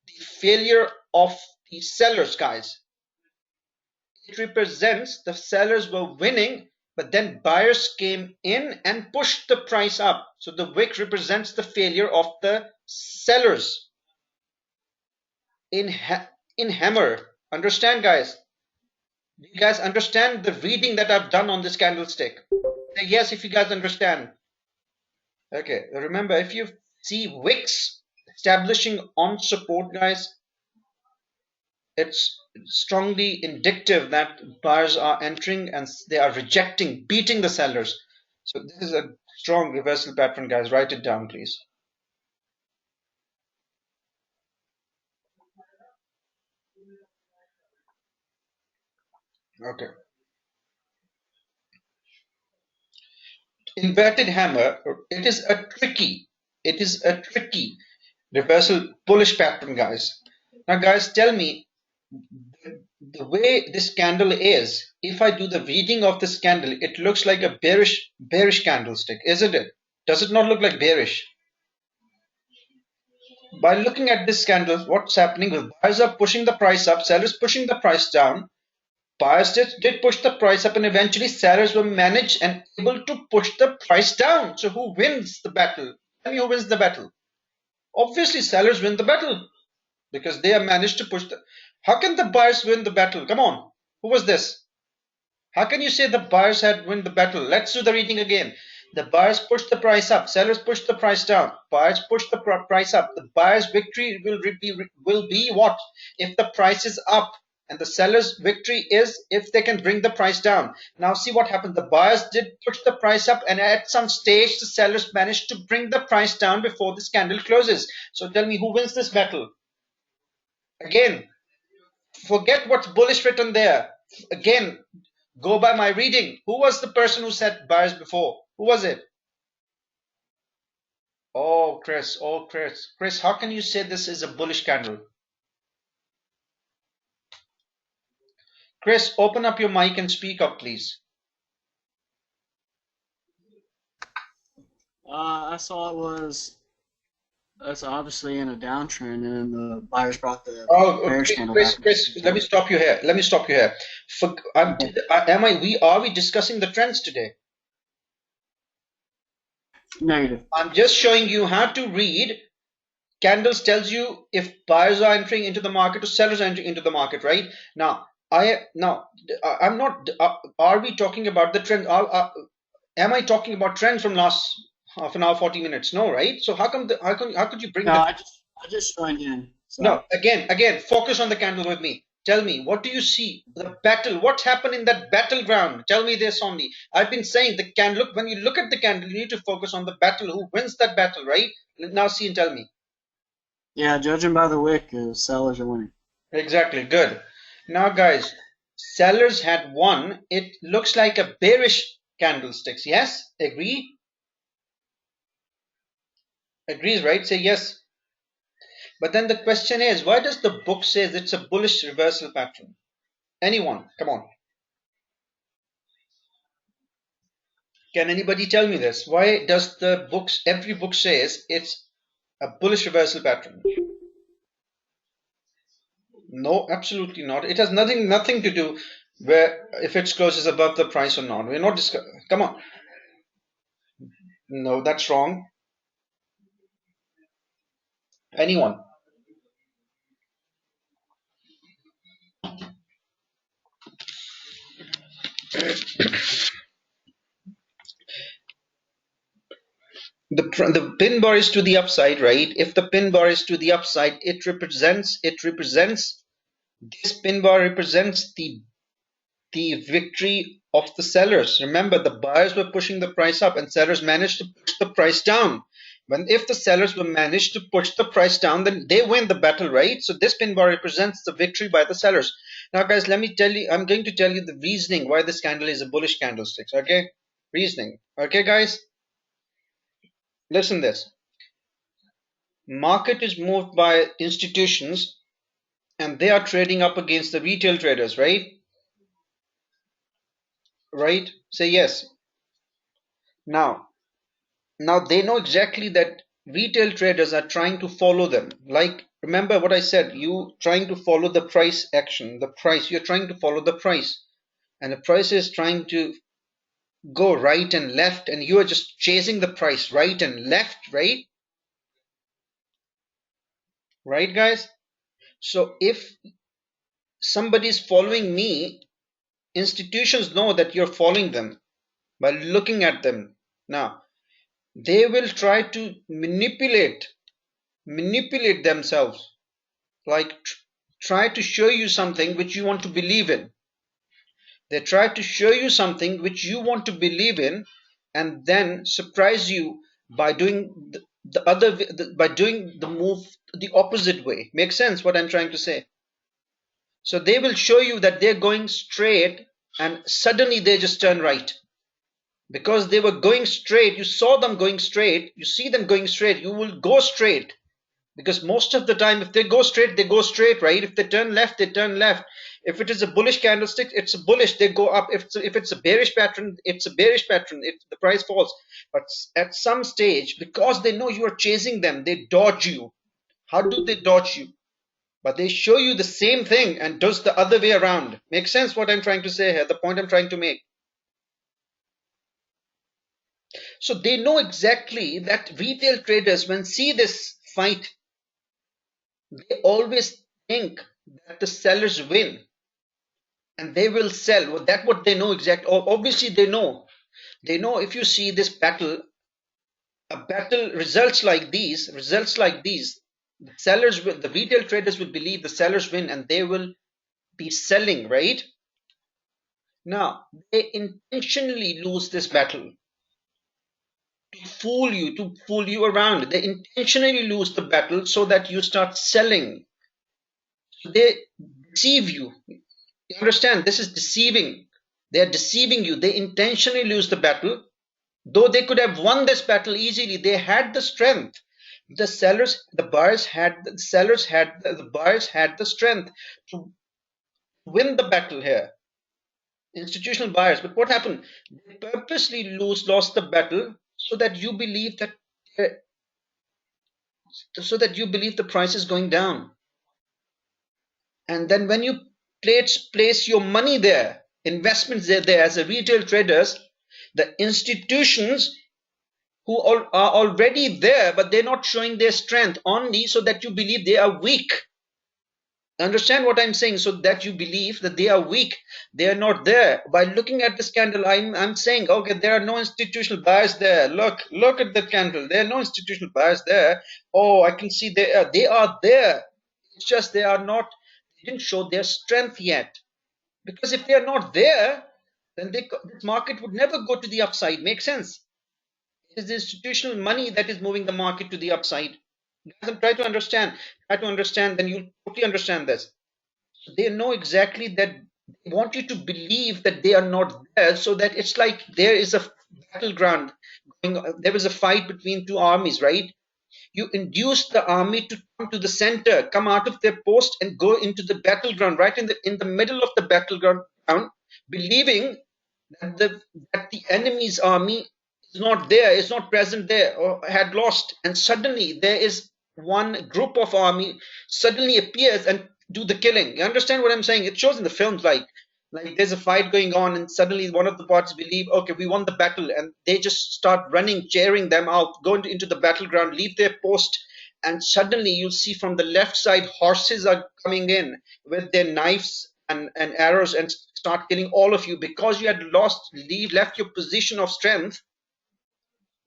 the failure of the sellers, guys. It represents the sellers were winning, but then buyers came in and pushed the price up. So the wick represents the failure of the sellers. In hammer, understand, guys? Do you guys understand the reading that I've done on this candlestick? Say yes if you guys understand. Okay, remember, if you see wicks establishing on support, guys, it's strongly indicative that buyers are entering and they are rejecting, beating the sellers. So this is a Strong reversal pattern, guys. Write it down, please. Okay. Inverted hammer. It is a tricky reversal bullish pattern, guys. Now, guys, tell me the way this candle is. If I do the reading of this candle, it looks like a bearish candlestick, isn't it? Does it not look like bearish? By looking at this candle, what's happening is buyers are pushing the price up, sellers pushing the price down. Buyers did push the price up, and eventually sellers were managed and able to push the price down. So who wins the battle? Tell me who wins the battle. Obviously, sellers win the battle because they have managed to push the. How can the buyers win the battle? Come on, who was this? How can you say the buyers had won the battle? Let's do the reading again. The buyers pushed the price up. Sellers pushed the price down. Buyers pushed the price up. The buyer's victory will be what? If the price is up. And the seller's victory is if they can bring the price down. Now see what happened. The buyers did push the price up, and at some stage the sellers managed to bring the price down before this candle closes. So tell me who wins this battle? Again, forget what's bullish written there. Again, go by my reading. Who was the person who said buyers before? Who was it? Oh, Chris. Oh, Chris. Chris, how can you say this is a bullish candle? Chris, open up your mic and speak up, please. I saw that's obviously in a downtrend, and the buyers brought the bearish candle back. Chris, let me stop you here. Let me stop you here. Are we discussing the trends today? Negative. I'm just showing you how to read. Candles tells you if buyers are entering into the market or sellers are entering into the market, right? Now, I'm not. Are we talking about the trend? Am I talking about trend from last half an hour, 40 minutes? No, right? So how could you bring No, that? I just joined in. So. No, again, focus on the candle with me. Tell me, what do you see? The battle. What happened in that battleground? Tell me this only. I've been saying the candle. When you look at the candle, you need to focus on the battle. Who wins that battle, right? Now see and tell me. Yeah, judging by the wick, sellers are winning. Exactly. Good. Now, guys, sellers had won. It looks like a bearish candlesticks. Yes? Agree? Agrees, right? Say yes. But then the question is, why does the book says it's a bullish reversal pattern? Anyone? Come on. Can anybody tell me this? Why does every book says it's a bullish reversal pattern? No, absolutely not. It has nothing to do where if it closes above the price or not. We're not discussing. Come on. No, that's wrong. Anyone? The pin bar is to the upside, right? If the pin bar is to the upside, it represents this pin bar represents the victory of the sellers. Remember, the buyers were pushing the price up and sellers managed to push the price down. If the sellers were managed to push the price down, then they win the battle, right? So this pin bar represents the victory by the sellers. Now, guys, let me tell you, I'm going to tell you the reasoning why this candle is a bullish candlestick. Okay? Reasoning. Okay, guys? Listen this. Market is moved by institutions and they are trading up against the retail traders, right? Right? Say yes. Now they know exactly that retail traders are trying to follow them. Like, remember what I said, you trying to follow the price action, the price, you're trying to follow the price. And the price is trying to go right and left, and you are just chasing the price right and left, right? Right, guys? So if somebody is following me, institutions know that you're following them by looking at them. Now, they will try to manipulate themselves, like try to show you something which you want to believe in. They try to show you something which you want to believe in, and then surprise you by doing the move the opposite way. Makes sense what I'm trying to say? So they will show you that they're going straight and suddenly they just turn right. Because they were going straight, you saw them going straight, you see them going straight, you will go straight. Because most of the time, if they go straight, right? If they turn left, they turn left. If it is a bullish candlestick, it's a bullish, they go up. If it's a bearish pattern, it's a bearish pattern. If the price falls. But at some stage, because they know you are chasing them, they dodge you. How do they dodge you? But they show you the same thing and does the other way around. Makes sense what I'm trying to say here, the point I'm trying to make. So they know exactly that retail traders, when see this fight, they always think that the sellers win and they will sell. Well, that's what they know exactly. Obviously, they know. They know if you see this battle, a battle results like these, the sellers will, the retail traders will believe the sellers win and they will be selling, right? Now, they intentionally lose this battle to fool you around. They intentionally lose the battle so that you start selling. They deceive you. You understand? This is deceiving. They are deceiving you. They intentionally lose the battle. Though they could have won this battle easily, they had the strength. The buyers had the strength to win the battle here. Institutional buyers. But what happened? They purposely lost the battle so that you believe that the price is going down. And then when you place your money there, investments there as a retail traders, the institutions who are already there, but they're not showing their strength only so that you believe they are weak. Understand what I'm saying? So that you believe that they are weak, they are not there. By looking at this candle, I'm saying, okay, there are no institutional buyers there. Look at that candle. There are no institutional buyers there. Oh, I can see they are there. It's just they didn't show their strength yet. Because if they are not there, then this market would never go to the upside. Make sense? It is the institutional money that is moving the market to the upside. Guys, try to understand, then you'll totally understand this. They know exactly that they want you to believe that they are not there, so that it's like there is a battleground going on. There is a fight between two armies, right? You induce the army to come to the center, come out of their post and go into the battleground, right in the middle of the battleground, believing that the enemy's army is not there, is not present there, or had lost. And suddenly there is one group of army suddenly appears and do the killing. You understand what I'm saying? It shows in the films like there's a fight going on and suddenly one of the parties believe, okay, we won the battle, and they just start running, cheering them out, go into the battleground, leave their post, and suddenly you'll see from the left side horses are coming in with their knives and arrows and start killing all of you because you had left your position of strength.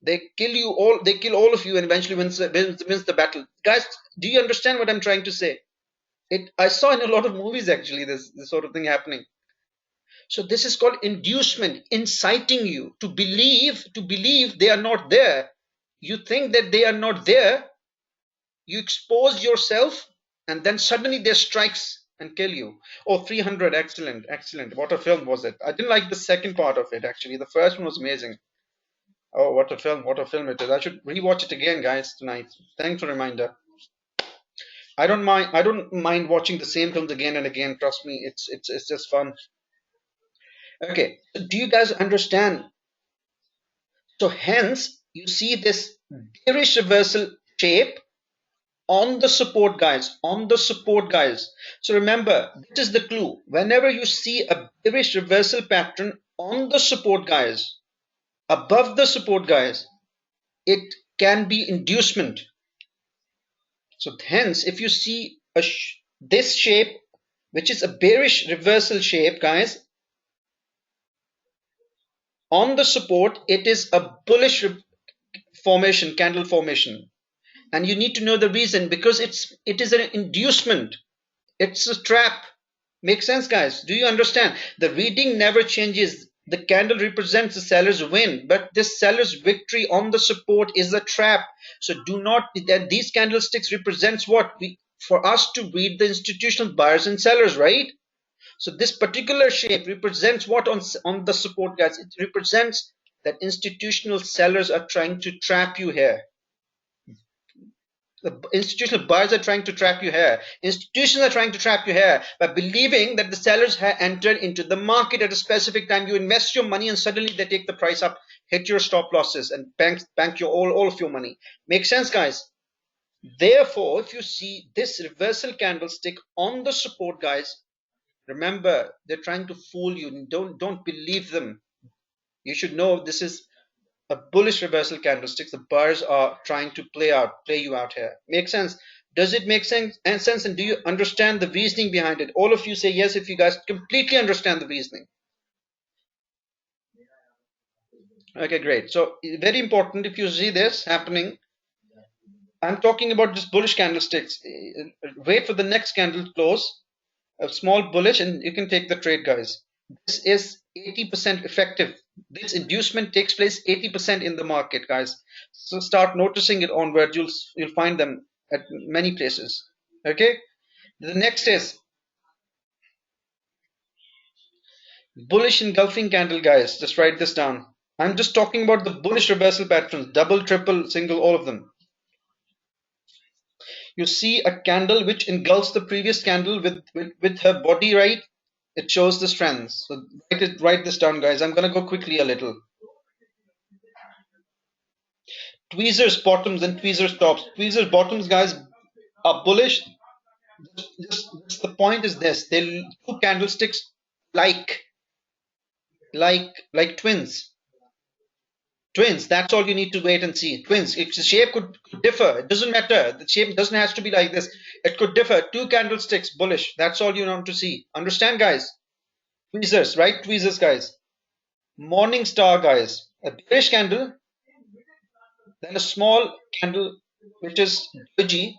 They kill all of you and eventually wins the battle. Guys, do you understand what I'm trying to say? I saw in a lot of movies actually this sort of thing happening. So this is called inducement, inciting you to believe they are not there. You think that they are not there, you expose yourself, and then suddenly there strikes and kill you. Oh, 300, excellent. What a film was it? I didn't like the second part of it actually. The first one was amazing. Oh, what a film it is. I should rewatch it again, guys, tonight. Thanks for the reminder. I don't mind watching the same films again and again. Trust me, it's just fun. Okay, so do you guys understand? So hence you see this bearish reversal shape on the support, guys. So remember, this is the clue. Whenever you see a bearish reversal pattern on the support, guys, above the support, guys, it can be inducement. So hence, if you see this shape, which is a bearish reversal shape, guys, on the support, it is a bullish formation, candle formation. And you need to know the reason, because it is an inducement. It's a trap. Makes sense, guys? Do you understand? The reading never changes. The candle represents the seller's win, but this seller's victory on the support is a trap. So do not, that these candlesticks represents what? For us to read the institutional buyers and sellers, right? So this particular shape represents what on the support, guys? It represents that institutional sellers are trying to trap you here. The institutional buyers are trying to trap you here. Institutions are trying to trap you here by believing that the sellers have entered into the market at a specific time. You invest your money and suddenly they take the price up, hit your stop losses, and bank your all of your money. Make sense, guys? Therefore, if you see this reversal candlestick on the support, guys, remember they're trying to fool you. Don't believe them. You should know this is a bullish reversal candlesticks. The buyers are trying to play you out here. Make sense? Does it make sense? And do you understand the reasoning behind it? All of you say yes if you guys completely understand the reasoning. Okay, great. So very important, if you see this happening, I'm talking about just bullish candlesticks. Wait for the next candle to close, a small bullish, and you can take the trade, guys. This is 80% effective. This inducement takes place 80% in the market, guys. So start noticing it onwards. You'll find them at many places. Okay. The next is bullish engulfing candle, guys. Just write this down. I'm just talking about the bullish reversal patterns, double, triple, single, all of them. You see a candle which engulfs the previous candle with her body, right? It shows the strength. So write this down, guys. I'm gonna go quickly a little. Tweezers bottoms and tweezers tops. Tweezers bottoms, guys, are bullish. Just the point is this: they two candlesticks like twins. Twins. That's all you need to wait and see. Twins. If the shape could differ, it doesn't matter. The shape doesn't have to be like this. It could differ. Two candlesticks bullish. That's all you want to see. Understand, guys? Tweezers, right? Tweezers, guys. Morning star, guys. A bearish candle, then a small candle which is doji,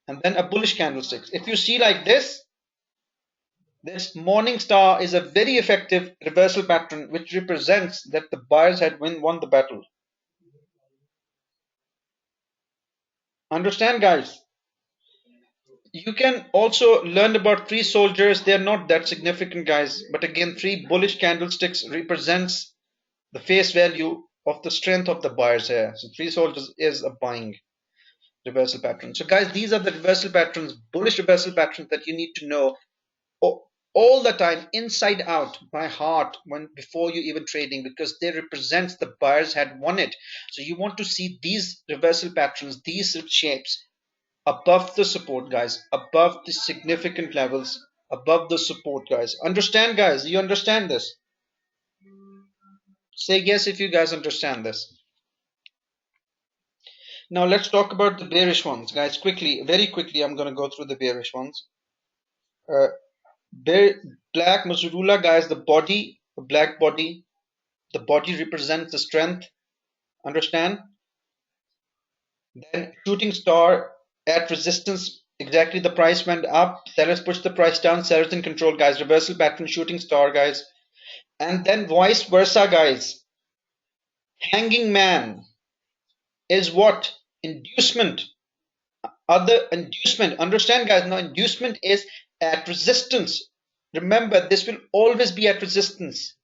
and then a bullish candlestick. If you see like this morning star is a very effective reversal pattern which represents that the buyers had won the battle. Understand, guys? You can also learn about three soldiers. They're not that significant, guys, but again, three bullish candlesticks represents the face value of the strength of the buyers here. So three soldiers is a buying reversal pattern. So guys, these are the reversal patterns, bullish reversal patterns that you need to know all the time, inside out, by heart, before you even trading, because they represent the buyers had won it. So you want to see these reversal patterns, these shapes above the support, guys, above the significant levels, above the support, guys. Understand, guys? You understand this? Say yes if you guys understand this. Now let's talk about the bearish ones, guys. Quickly, very quickly, I'm going to go through the bearish ones. Black Mazurula, guys, the body, the black body, the body represents the strength. Understand? Then shooting star at resistance, exactly the price went up. Sellers pushed the price down. Sellers in control, guys. Reversal pattern, shooting star, guys. And then vice versa, guys. Hanging man is what? Inducement. Other inducement. Understand, guys? Now, inducement is at resistance. Remember, this will always be at resistance.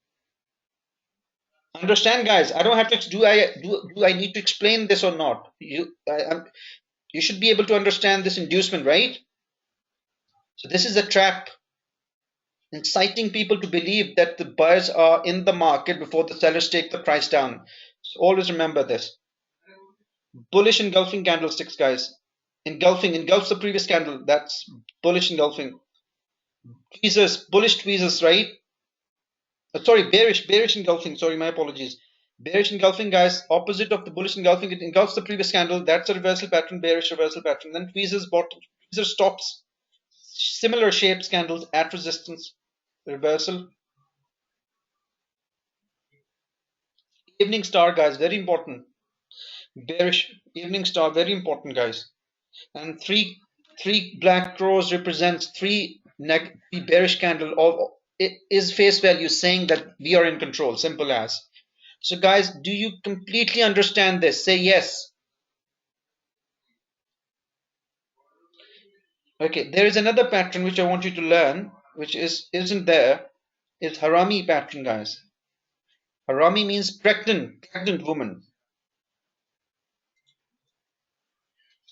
Understand, guys? I don't have to. Do I need to explain this or not? You should be able to understand this inducement, right? So this is a trap, inciting people to believe that the buyers are in the market before the sellers take the price down. So always remember this. Bullish engulfing candlesticks, guys. Engulfs the previous candle. That's bullish engulfing. Tweezers, bullish tweezers, right? Sorry, bearish engulfing. Sorry, my apologies. Bearish engulfing, guys, opposite of the bullish engulfing. It engulfs the previous candle. That's a reversal pattern, bearish reversal pattern. Then tweezers, bottom, tweezers stops. Similar shapes candles at resistance, reversal. Evening star, guys, very important. Bearish evening star, very important, guys. And three black crows represents three bearish candle is face value saying that we are in control. Simple as. So guys, do you completely understand this? Say yes. Okay, there is another pattern which I want you to learn, which isn't there. It's harami pattern, guys. Harami means pregnant woman.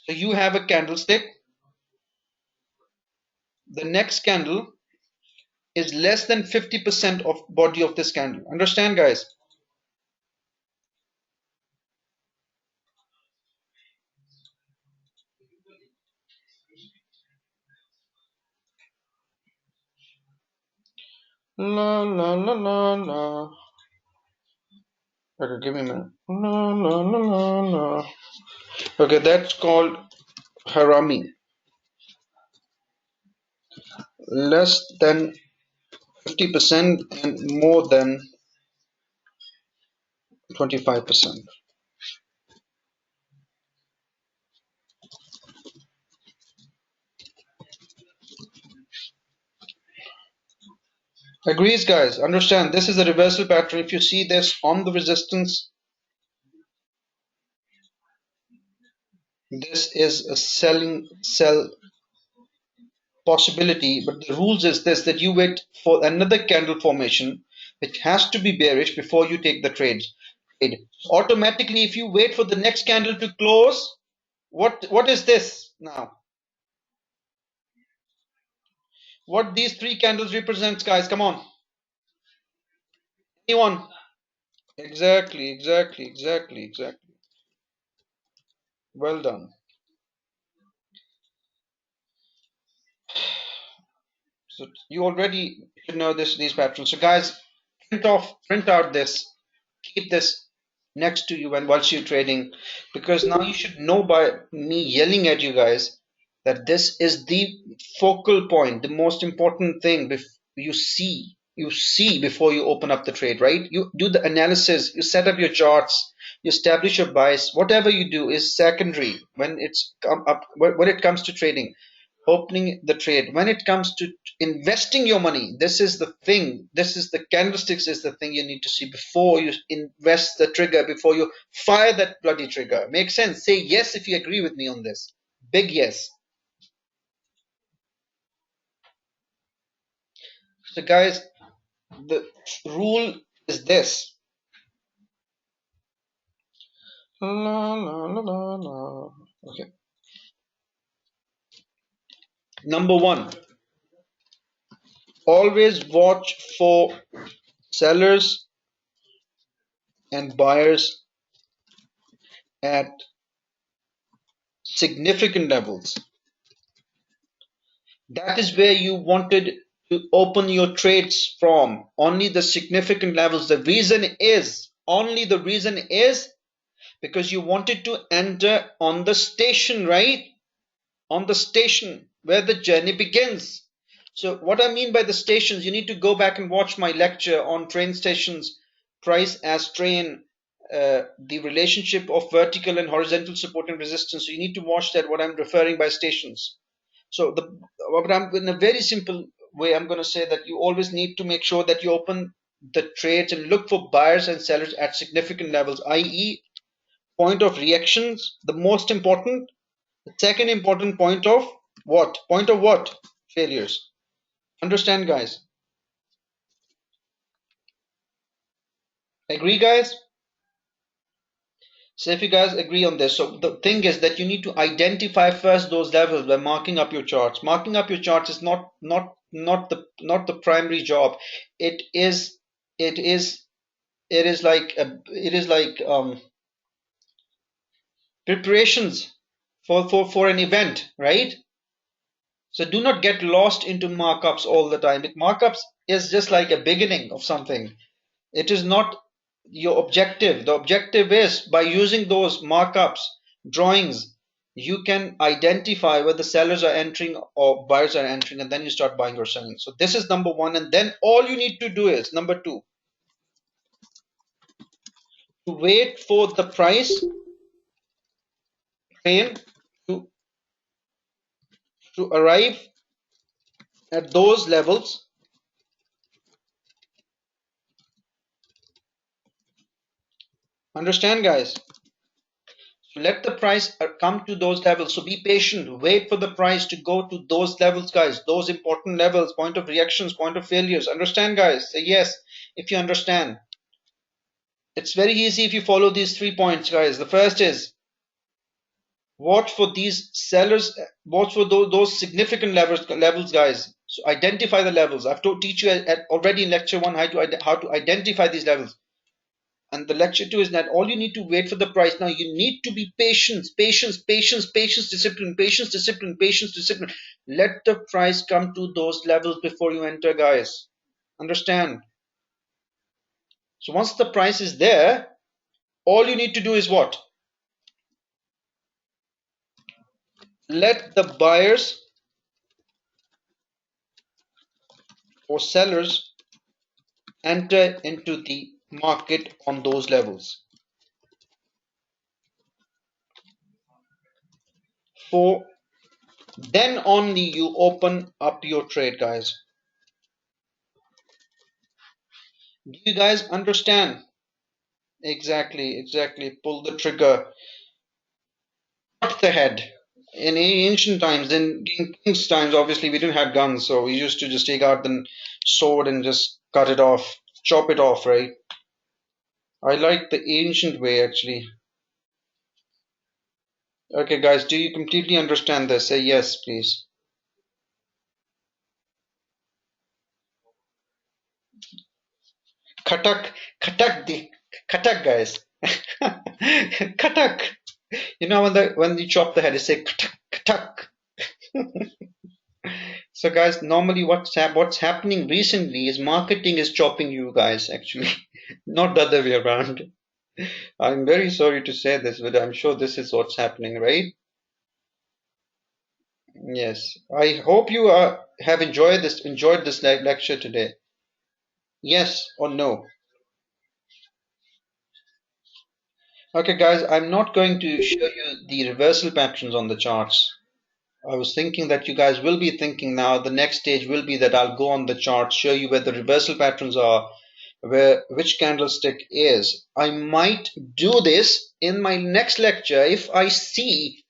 So you have a candlestick. The next candle is less than 50% of body of this candle. Understand, guys? La la la la la. Okay, give me a minute. La la la la la. Okay, that's called harami. Less than 50% and more than 25%. Agrees, guys. Understand, this is a reversal pattern. If you see this on the resistance, this is a selling sell possibility, but the rules is this, that you wait for another candle formation which has to be bearish before you take the trade. Automatically, if you wait for the next candle to close, what is this now? What these three candles represents, guys? Come on. Anyone? Exactly. Well done. So you already should know these patterns. So guys, print out this, keep this next to you when whilst you're trading, because now you should know by me yelling at you guys that this is the focal point, the most important thing you see before you open up the trade, right? You do the analysis, you set up your charts, you establish your bias. Whatever you do is secondary when it's come up when it comes to trading, opening the trade. When it comes to investing your money, this is the thing, this is the candlesticks is the thing you need to see before you invest the trigger, before you fire that bloody trigger. Make sense? Say yes if you agree with me on this. Big yes. So guys, the rule is this. La, la, la, la, la. Okay. Number one, always watch for sellers and buyers at significant levels. That is where you wanted to open your trades from. Only the significant levels. The reason is because you wanted to enter on the station, right? On the station where the journey begins. So what I mean by the stations, you need to go back and watch my lecture on train stations, price as train, the relationship of vertical and horizontal support and resistance. So you need to watch that, what I'm referring by stations. So but I'm in a very simple way, I'm going to say that you always need to make sure that you open the trades and look for buyers and sellers at significant levels, i.e., point of reactions, the most important. The second important point of what? Point of what? Failures. Understand, guys? Agree, guys? So if you guys agree on this, so the thing is that you need to identify first those levels by marking up your charts. Marking up your charts is not the primary job. It is it is it is like preparations for an event, right? So do not get lost into markups all the time. Markups is just like a beginning of something. It is not your objective. The objective is by using those markups, drawings, you can identify where the sellers are entering or buyers are entering, and then you start buying or selling. So this is number one. And then all you need to do is number two, to wait for the price train to, to arrive at those levels Understand, guys? Let the price come to those levels. So be patient. Wait for the price to go to those levels, guys. Those important levels, point of reactions, point of failures. Understand, guys? Say yes if you understand. It's very easy if you follow these 3 points, guys. The first is watch for these sellers, watch for those significant levels, guys. So identify the levels. I've teach you already in lecture 1 how to identify these levels. And the lecture 2 is that all you need to wait for the price. Now you need to be patient, discipline, patience, discipline. Let the price come to those levels before you enter, guys. Understand? So once the price is there, all you need to do is what? Let the buyers or sellers enter into the market on those levels. For then only you open up your trade, guys. Do you guys understand? Exactly. Pull the trigger. Cut the head. In ancient times, in king's times, obviously we didn't have guns, so we used to just take out the sword and just cut it off, chop it off, right? I like the ancient way, actually. Okay, guys, do you completely understand this? Say yes, please. Katak, katak, guys. Katak. You know when you chop the head, you say katak, katak. So guys, normally what's happening recently is marketing is chopping you guys, actually, not the other way around. I'm very sorry to say this, but I'm sure this is what's happening, right? Yes. I hope you have enjoyed this lecture today. Yes or no? Okay, guys, I'm not going to show you the reversal patterns on the charts. I was thinking that you guys will be thinking now the next stage will be that I'll go on the chart, show you where the reversal patterns are, where which candlestick is. I might do this in my next lecture if I see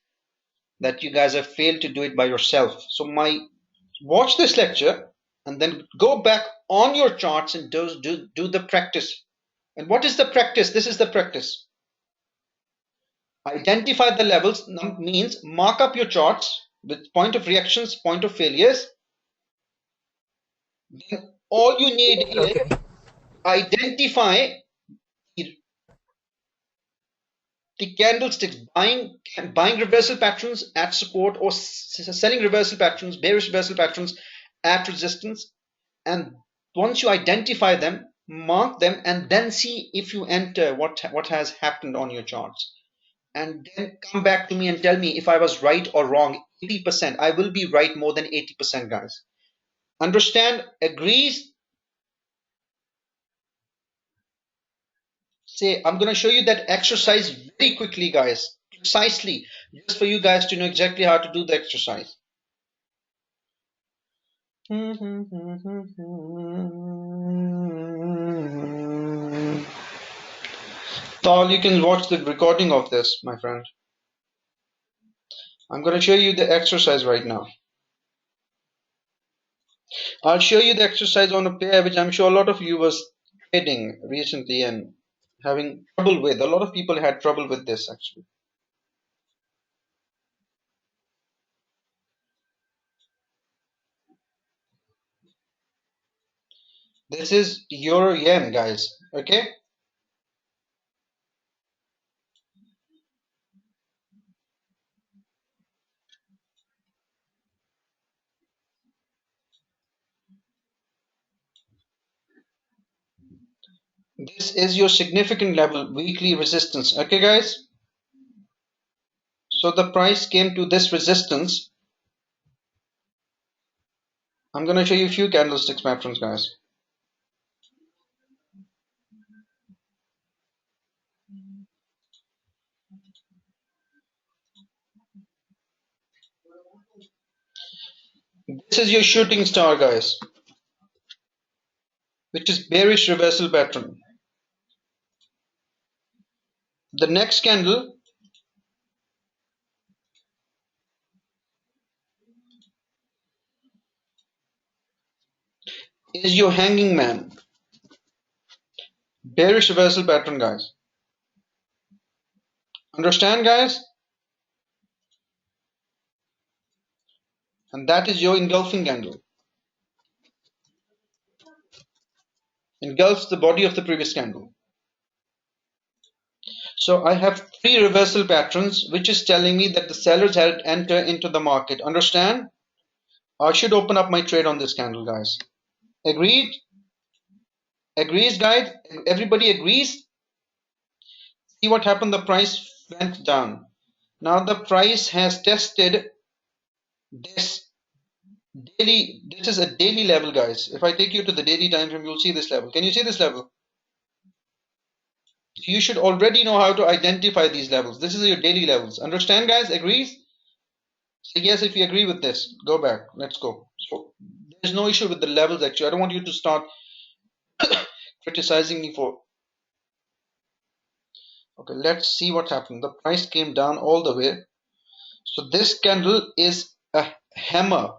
that you guys have failed to do it by yourself. So watch this lecture and then go back on your charts and do the practice. And what is the practice? This is the practice. Identify the levels means mark up your charts with point of reactions, point of failures. Then all you need is Okay. identify the candlesticks, buying reversal patterns at support or selling reversal patterns, bearish reversal patterns at resistance. And once you identify them, mark them, and then see if you enter what has happened on your charts. And then come back to me and tell me if I was right or wrong. 80%. I will be right more than 80%, guys. Understand? Agrees? Say, I'm going to show you that exercise very quickly, guys. Precisely. Just for you guys to know exactly how to do the exercise. Tal, you can watch the recording of this, my friend. I'm going to show you the exercise right now. I'll show you the exercise on a pair which I'm sure a lot of you was trading recently and having trouble with. A lot of people had trouble with this, actually. This is euro yen, guys. Okay? This is your significant level, weekly resistance. Okay, guys? So the price came to this resistance. I'm going to show you a few candlesticks patterns, guys. This is your shooting star, guys, which is bearish reversal pattern. The next candle is your hanging man. Bearish reversal pattern, guys. Understand, guys? And that is your engulfing candle. Engulfs the body of the previous candle. So I have three reversal patterns, which is telling me that the sellers had entered into the market. Understand? I should open up my trade on this candle, guys. Agreed? Agrees, guys? Everybody agrees? See what happened? The price went down. Now the price has tested this daily. This is a daily level, guys. If I take you to the daily time frame, you'll see this level. Can you see this level? You should already know how to identify these levels. This is your daily levels. Understand, guys? Agrees? Say yes if you agree with this. Go back. Let's go. So there's no issue with the levels, actually. I don't want you to start criticizing me for. Okay, let's see what happened. The price came down all the way. So this candle is a hammer,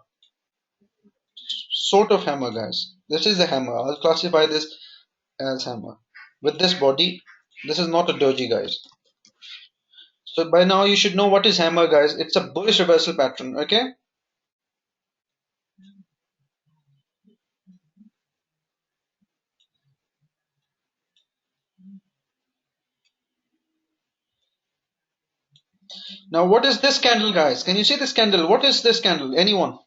sort of hammer, guys. This is a hammer. I'll classify this as hammer. With this body, this is not a doji, guys. So by now you should know what is hammer, guys. It's a bullish reversal pattern, okay? Now what is this candle, guys? Can you see this candle? What is this candle? Anyone?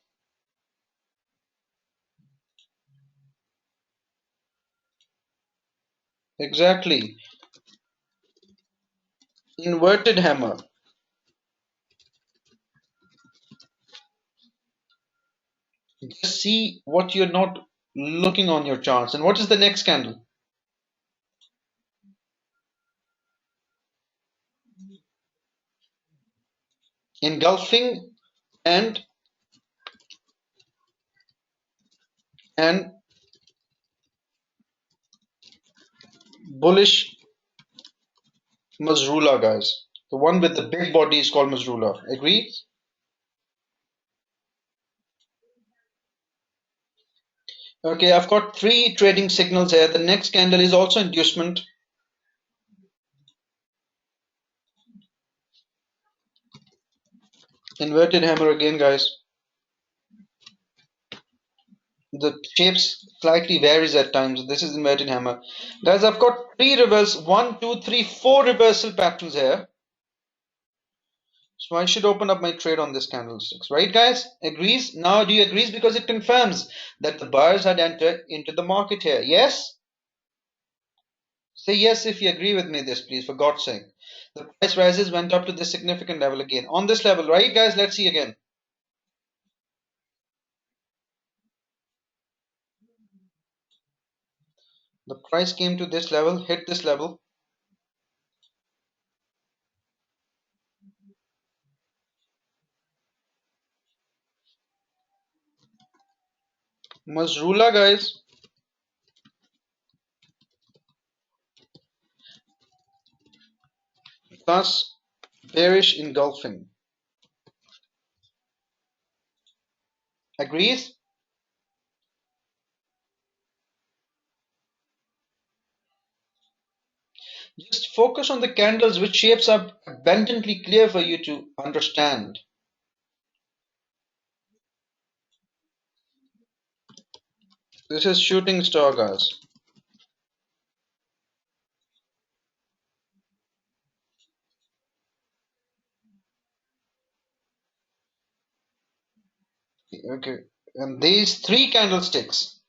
Exactly. Inverted hammer. Just see what you're not looking on your charts. And what is the next candle? Engulfing and bullish Mazrula, guys. The one with the big body is called Mazrula. Agree? Okay, I've got three trading signals here. The next candle is also inducement. Inverted hammer again, guys. The shapes slightly varies at times. This is inverted hammer. Guys, I've got three reversal, 1, 2, 3, 4 reversal patterns here. So I should open up my trade on this candlesticks, right, guys? Agrees? Now do you agree? Because it confirms that the buyers had entered into the market here. Yes? Say yes if you agree with me this, please, for God's sake. The price rises went up to this significant level again. On this level, right, guys? Let's see again. The price came to this level, hit this level. Mazrula, guys. Plus bearish engulfing. Agrees? Just focus on the candles which shapes are abundantly clear for you to understand. This is shooting star, guys. Okay. And these three candlesticks,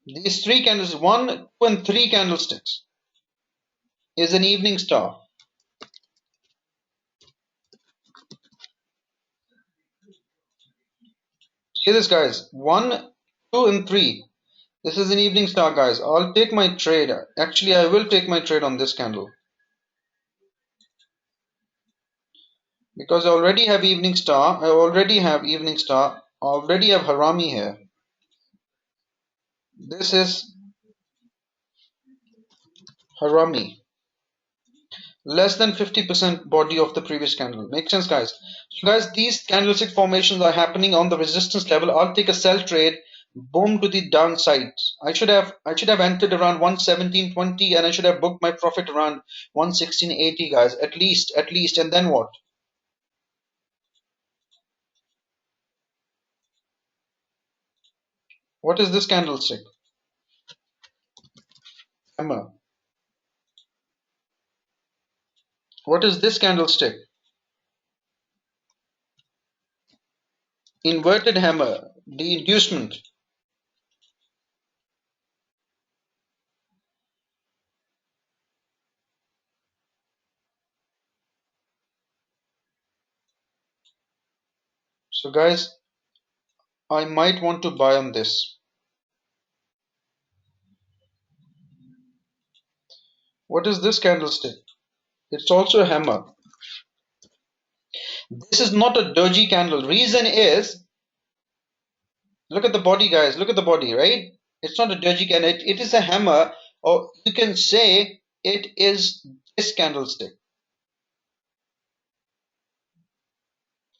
one, two, and three candlesticks, is an evening star. See this, guys. 1, 2, and 3. This is an evening star, guys. I'll take my trade. Actually, I will take my trade on this candle. Because I already have evening star. I already have evening star. I already have Harami here. This is Harami. Less than 50% body of the previous candle. Makes sense, guys? So guys, these candlestick formations are happening on the resistance level. I'll take a sell trade, boom to the downside. I should have entered around 117.20 and I should have booked my profit around 116.80, guys. At least. And then what? What is this candlestick? Hammer. What is this candlestick? Inverted hammer. The inducement. So guys, I might want to buy on this. What is this candlestick? It's also a hammer. This is not a doji candle. Reason is, look at the body, guys. Look at the body, right? It's not a doji candle. It is a hammer, or you can say it is this candlestick.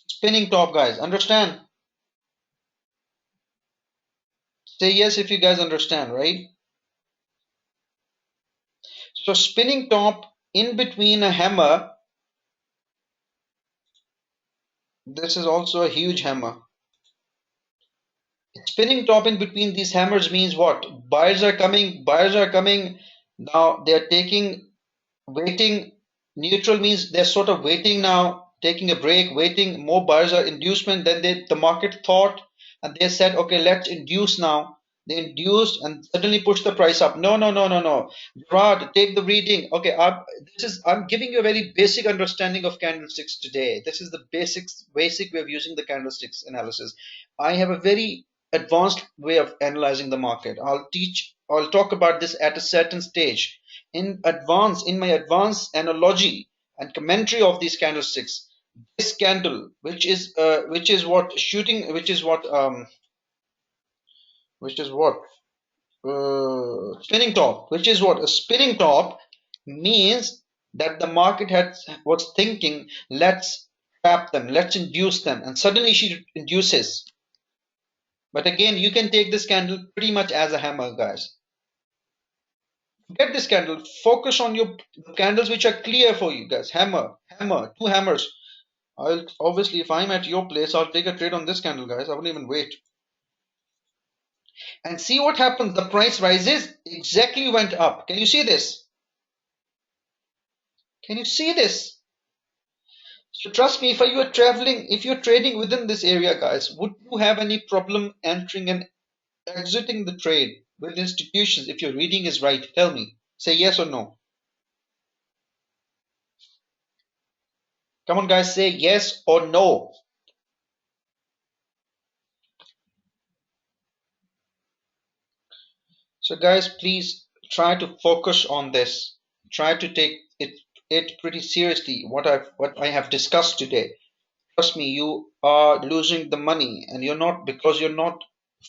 Spinning top, guys. Understand? Say yes if you guys understand, right? So spinning top in between a hammer. This is also a huge hammer. Spinning top in between these hammers means what? Buyers are coming. Buyers are coming. Now they are taking, waiting. Neutral means they're sort of waiting now, taking a break, waiting. More buyers are inducement. Then the market thought and they said, okay, let's induce now. They induced and suddenly pushed the price up. No, no, no, no, no. Gerard, take the reading. Okay, I'm giving you a very basic understanding of candlesticks today. This is the basic way of using the candlesticks analysis. I have a very advanced way of analyzing the market. I'll talk about this at a certain stage in my advanced analogy and commentary of these candlesticks. This candle, which is what spinning top, which is what a spinning top means, that the market was thinking, let's trap them, let's induce them, and suddenly she induces. But again, you can take this candle pretty much as a hammer, guys. Get this candle. Focus on your candles which are clear for you, guys. Hammer, two hammers. I'll obviously, if I'm at your place, I'll take a trade on this candle, guys. I won't even wait. And see what happens. The price rises, exactly went up. Can you see this? Can you see this? So trust me, if you're trading within this area, guys, would you have any problem entering and exiting the trade with institutions if your reading is right? Tell me. Say yes or no. Come on, guys, say yes or no. So guys, please try to focus on this. Try to take it pretty seriously. What I have discussed today. Trust me, you are losing the money, and you're not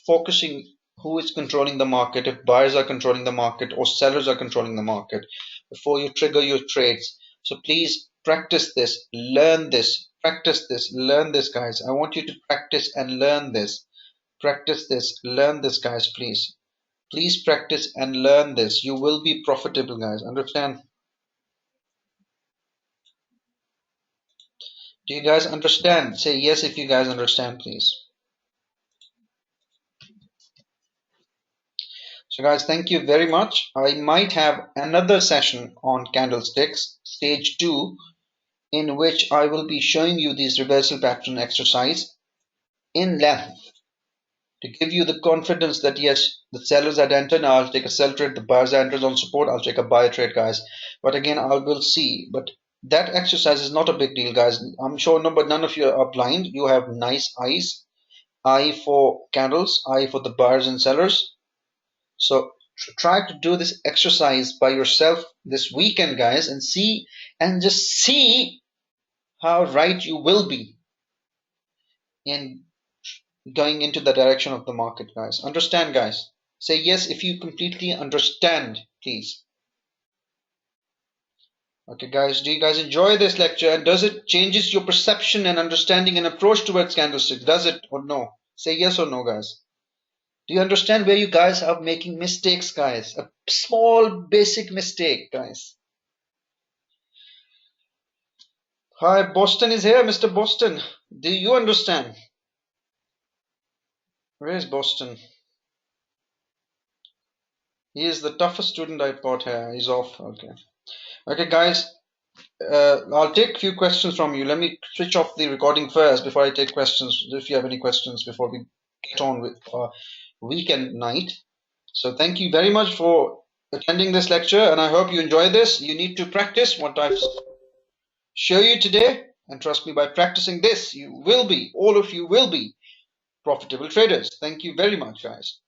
focusing who is controlling the market, if buyers are controlling the market or sellers are controlling the market before you trigger your trades. So please practice this, learn this, practice this, learn this, guys. I want you to practice and learn this. Practice this, learn this, guys, please. Please practice and learn this. You will be profitable, guys. Understand? Do you guys understand? Say yes if you guys understand, please. So guys, thank you very much. I might have another session on candlesticks, stage 2, in which I will be showing you these reversal pattern exercise in length to give you the confidence that yes, the sellers had entered. Now I'll take a sell trade. The buyers entered on support. I'll take a buy trade, guys. But again, I will see. But that exercise is not a big deal, guys. I'm sure none of you are blind. You have nice eyes. Eye for candles, eye for the buyers and sellers. So try to do this exercise by yourself this weekend, guys, and just see how right you will be in going into the direction of the market, guys. Understand, guys? Say yes if you completely understand, please. Okay, guys, do you guys enjoy this lecture? And does it changes your perception and understanding and approach towards candlesticks? Does it or no? Say yes or no, guys. Do you understand where you guys are making mistakes, guys? A small basic mistake, guys. Hi, Boston is here, Mr. Boston. Do you understand? Where is Boston? He is the toughest student I've got here. He's off. Okay. Okay, guys. I'll take a few questions from you. Let me switch off the recording first before I take questions. If you have any questions before we get on with our weekend night. So thank you very much for attending this lecture, and I hope you enjoy this. You need to practice what I've shown you today, and trust me, by practicing this, you will be, all of you will be profitable traders. Thank you very much, guys.